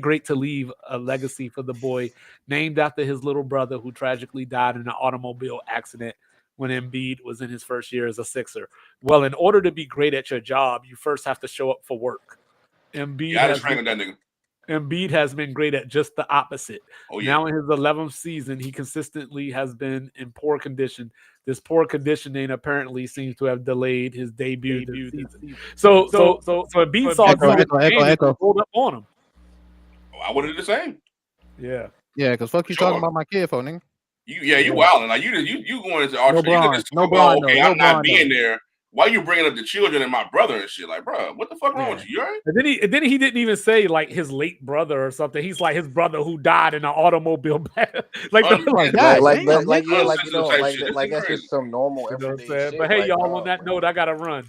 great to leave a legacy for the boy, named after his little brother who tragically died in an automobile accident when Embiid was in his first year as a Sixer. Well, in order to be great at your job, you first have to show up for work. Embiid Yeah, I has just strangled that nigga. Embiid has been great at just the opposite. Oh yeah. Now in his 11th season, he consistently has been in poor condition. This poor conditioning apparently seems to have delayed his debut this season. So Embiid saw Echo. pulled up on him. I would have did the same. Yeah. Yeah, because fuck you Sure. talking about my kid for, nigga. You wilding. Like you going into our No you could Bron. just No talk, Bron, okay, though. I'm No not Bron, being there. Why you bringing up the children and my brother and shit? Like, bro, what the fuck wrong with you? You all right? And then he didn't even say like his late brother or something. He's like his brother who died in an automobile. like Un- like Like, God, like, damn, that, like, nigga. yeah, like, you Unsensitive know, type like, shit. This like is that's crazy. just some normal You know what I'm everyday saying? shit. But hey, like, y'all, on that note, I gotta run.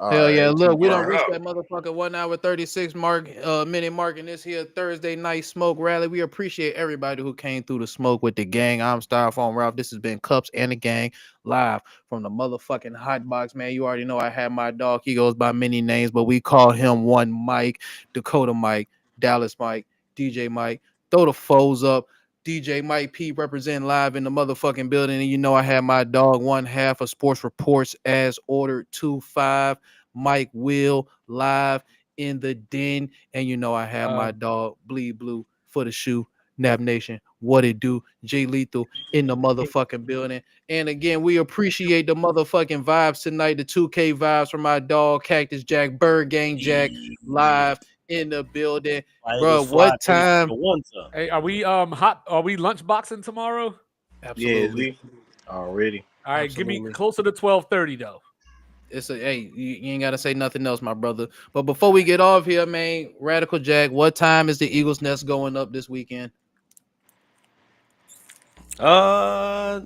all Hell yeah, right, look, we don't Word reach up. that motherfucker 1 hour 36 minute mark in this here Thursday night smoke rally. We appreciate everybody who came through the smoke with the gang. I'm Styrofoam Ralph. This has been Cups and the Gang live from the motherfucking hot box, man. You already know I have my dog. He goes by many names, but we call him One Mike, Dakota Mike, Dallas Mike, DJ Mike. Throw the foes up. DJ Mike P representing live in the motherfucking building. And you know I have my dog, one half of Sports Reports as ordered 2-5. Mike Will live in the den. And you know I have my dog, Bleed Blue for the shoe. Nap Nation, what it do? Jay Lethal in the motherfucking building. And again, we appreciate the motherfucking vibes tonight. The 2K vibes from my dog, Cactus Jack, Bird Gang Jack, live in the building. Bro, what time? Hey, are we Are we lunch boxing tomorrow? Absolutely. already. All right, give me Absolutely. closer to 12:30 though. It's a hey, you ain't gotta say nothing else, my brother. But before we get off here, man, Radical Jack, what time is the Eagles Nest going up this weekend? We're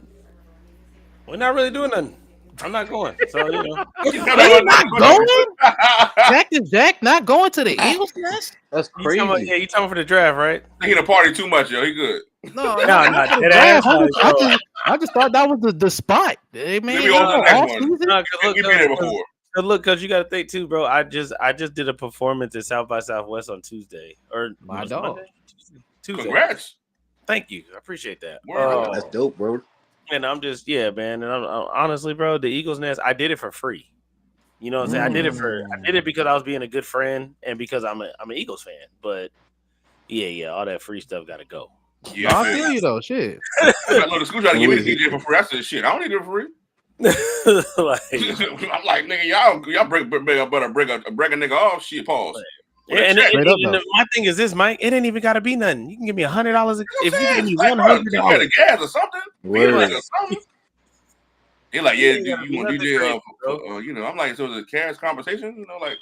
not really doing nothing. I'm not going. So you know. They not going? Cactus Jack not going to the Eagles Nest? That's You talking about, crazy. yeah, you talking for the draft, right? He in a party too much, yo. He good. No, No, not not for the dead draft. ass. I just thought that was the spot. Hey, man, Maybe on the next off one. season? No, We've been there before. because you got to think too, bro. I just did a performance at South by Southwest on Tuesday or My was it dog. Monday? Tuesday. Congrats. Thank you. I appreciate that. Word. That's dope, bro. And I'm just man. And I'm honestly, bro, the Eagles Nest. I did it for free. You know what I'm saying? I did it because I was being a good friend and because I'm an Eagles fan. But yeah, all that free stuff got to go. Yeah, I feel you though. Shit. Look, the school trying to give me the DJ for free. I said, shit, I don't need it for free. Like, I'm like, nigga, y'all break a nigga off. Shit, pause. Yeah, and my thing is this, Mike. It ain't even got to be nothing. You can give me $100 if you give me $100. Gas or something. Word. He like, yeah, you want DJ? You know, I'm like, so the cash conversation, you know, like,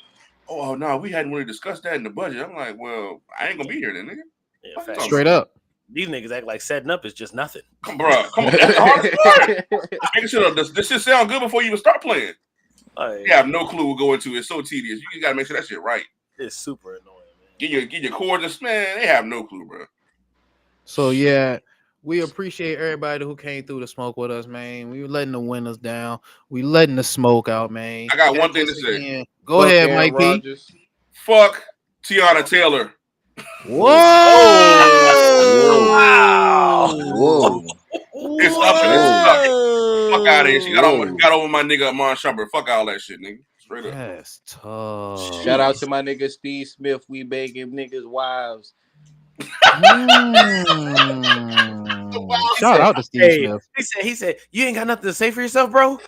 oh no, we hadn't really discussed that in the budget. I'm like, well, I ain't gonna be here then, nigga. Yeah, straight up. These niggas act like setting up is just nothing. Come on. That's the hardest part. Making sure this shit sound good before you even start playing. You have no clue what go into it. It's so tedious. You gotta make sure that shit right. It's super annoying, man. Get your chords, man. They have no clue, bro. So yeah, we appreciate everybody who came through to smoke with us, man. We letting the windows down. We letting the smoke out, man. I got one thing to say. Go ahead, Mike Rodgers. P. Fuck Tiana Taylor. Whoa! Whoa! It's up and it's stuck. Fuck out of here. She got over my nigga Amon Shumpert. Fuck all that shit, nigga. Straight up. That's tough. Shout out to my nigga Steve Smith. We begging niggas' wives. Shout out to Steve Smith. He said, you ain't got nothing to say for yourself, bro.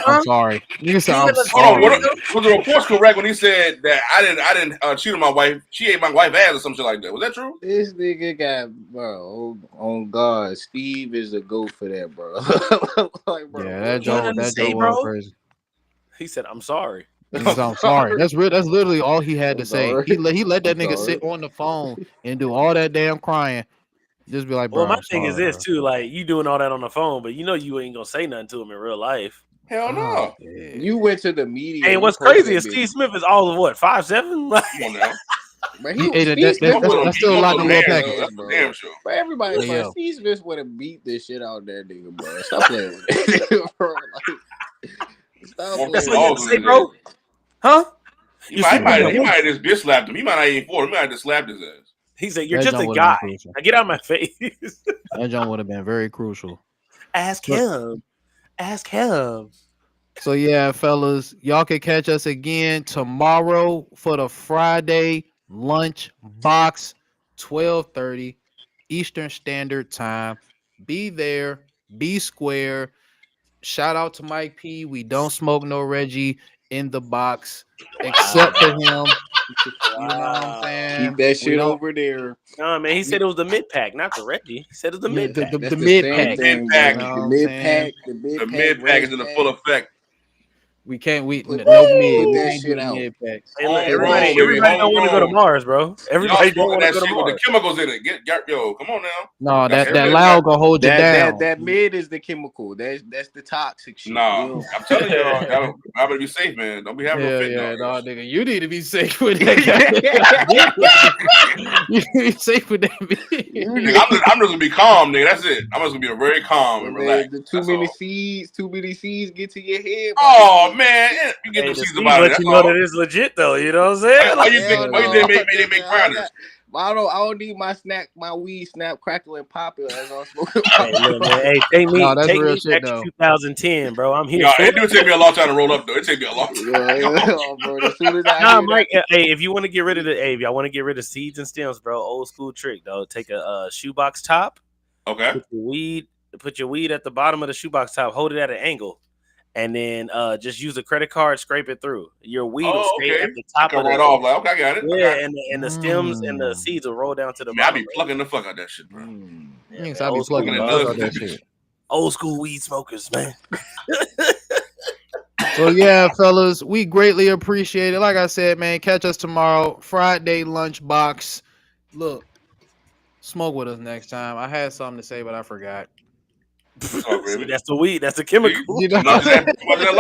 I'm sorry. You said I'm sorry. Was the reports correct when he said that I didn't cheat on my wife? She ate my wife ass or some shit like that. Was that true? This nigga got, bro. On God, Steve is the goat for that, bro. Like, bro, yeah, that joke was crazy. He said, "I'm sorry." He said, I'm sorry. That's real. That's literally all he had to say. He let that nigga sit on the phone and do all that damn crying. Just be like, bro. Well, my thing is this too: like you doing all that on the phone, but you know you ain't gonna say nothing to him in real life. Hell no. You went to the media. And what's crazy is Steve Smith is all of what 5'7". Like, come on now. But that's still a lot of little package. Damn sure. But everybody, Steve Smith would have beat this shit out there, nigga, bro. Stop playing with it, bro. Stop that's what you say, bro. Huh? He might have just bitch slapped him. He might not even for him. He might have just slapped his ass. He said, "You're just a guy. Now get out of my face." That jump would have been very crucial. Ask him. So yeah, fellas, y'all can catch us again tomorrow for the Friday lunch box, 12:30 Eastern Standard Time. Be there, be square. Shout out to Mike P. We don't smoke no Reggie in the box, except for him. You know what I'm saying? Keep that shit over there. No, man, he said it was the mid pack, not the Reggie. He said it was the mid pack. The mid pack. The mid pack is in the full effect. We can't. No mid. Put that shit out. Hey, look, everybody don't want to go to Mars, bro. Everybody don't want to go to Mars. With the chemicals in it. Yo, come on now. No, that loud gonna hold you down. That mid is the chemical. That's the toxic shit. No, I'm telling you, I better be safe, man. Don't be having no fit. No, nigga, you need to be safe with that. You need to be safe with that. Nigga, I'm just gonna be calm, nigga. That's it. I'm just gonna be very calm and relaxed. Too many seeds get to your head. Oh man, you get the seeds about it. Let you know that it's legit, though. You know what I'm saying? Why you think make grinders? I don't need my weed snap, crackle, and pop it as I'm smoking. Take me real shit, shit, though. 2010, bro. I'm here. No, it do take me a long time to roll up, though. It take me a long time. Bro, as soon as I Mike. Hey, if you want to get rid of if y'all want to get rid of seeds and stems, bro, old school trick, though. Take a shoebox top. Okay. Put your weed at the bottom of the shoebox top. Hold it at an angle. And then just use a credit card, scrape it through. Your weed will stay at the top of it. Off, like, okay, I got it. Yeah, and the stems and the seeds will roll down to the bottom. I be plugging the fuck out that shit, bro. I be plugging the fuck out that shit. Old school weed smokers, man. So yeah, fellas, we greatly appreciate it. Like I said, man, catch us tomorrow, Friday lunch box. Look, smoke with us next time. I had something to say, but I forgot. See, that's the weed. That's the chemical. You know?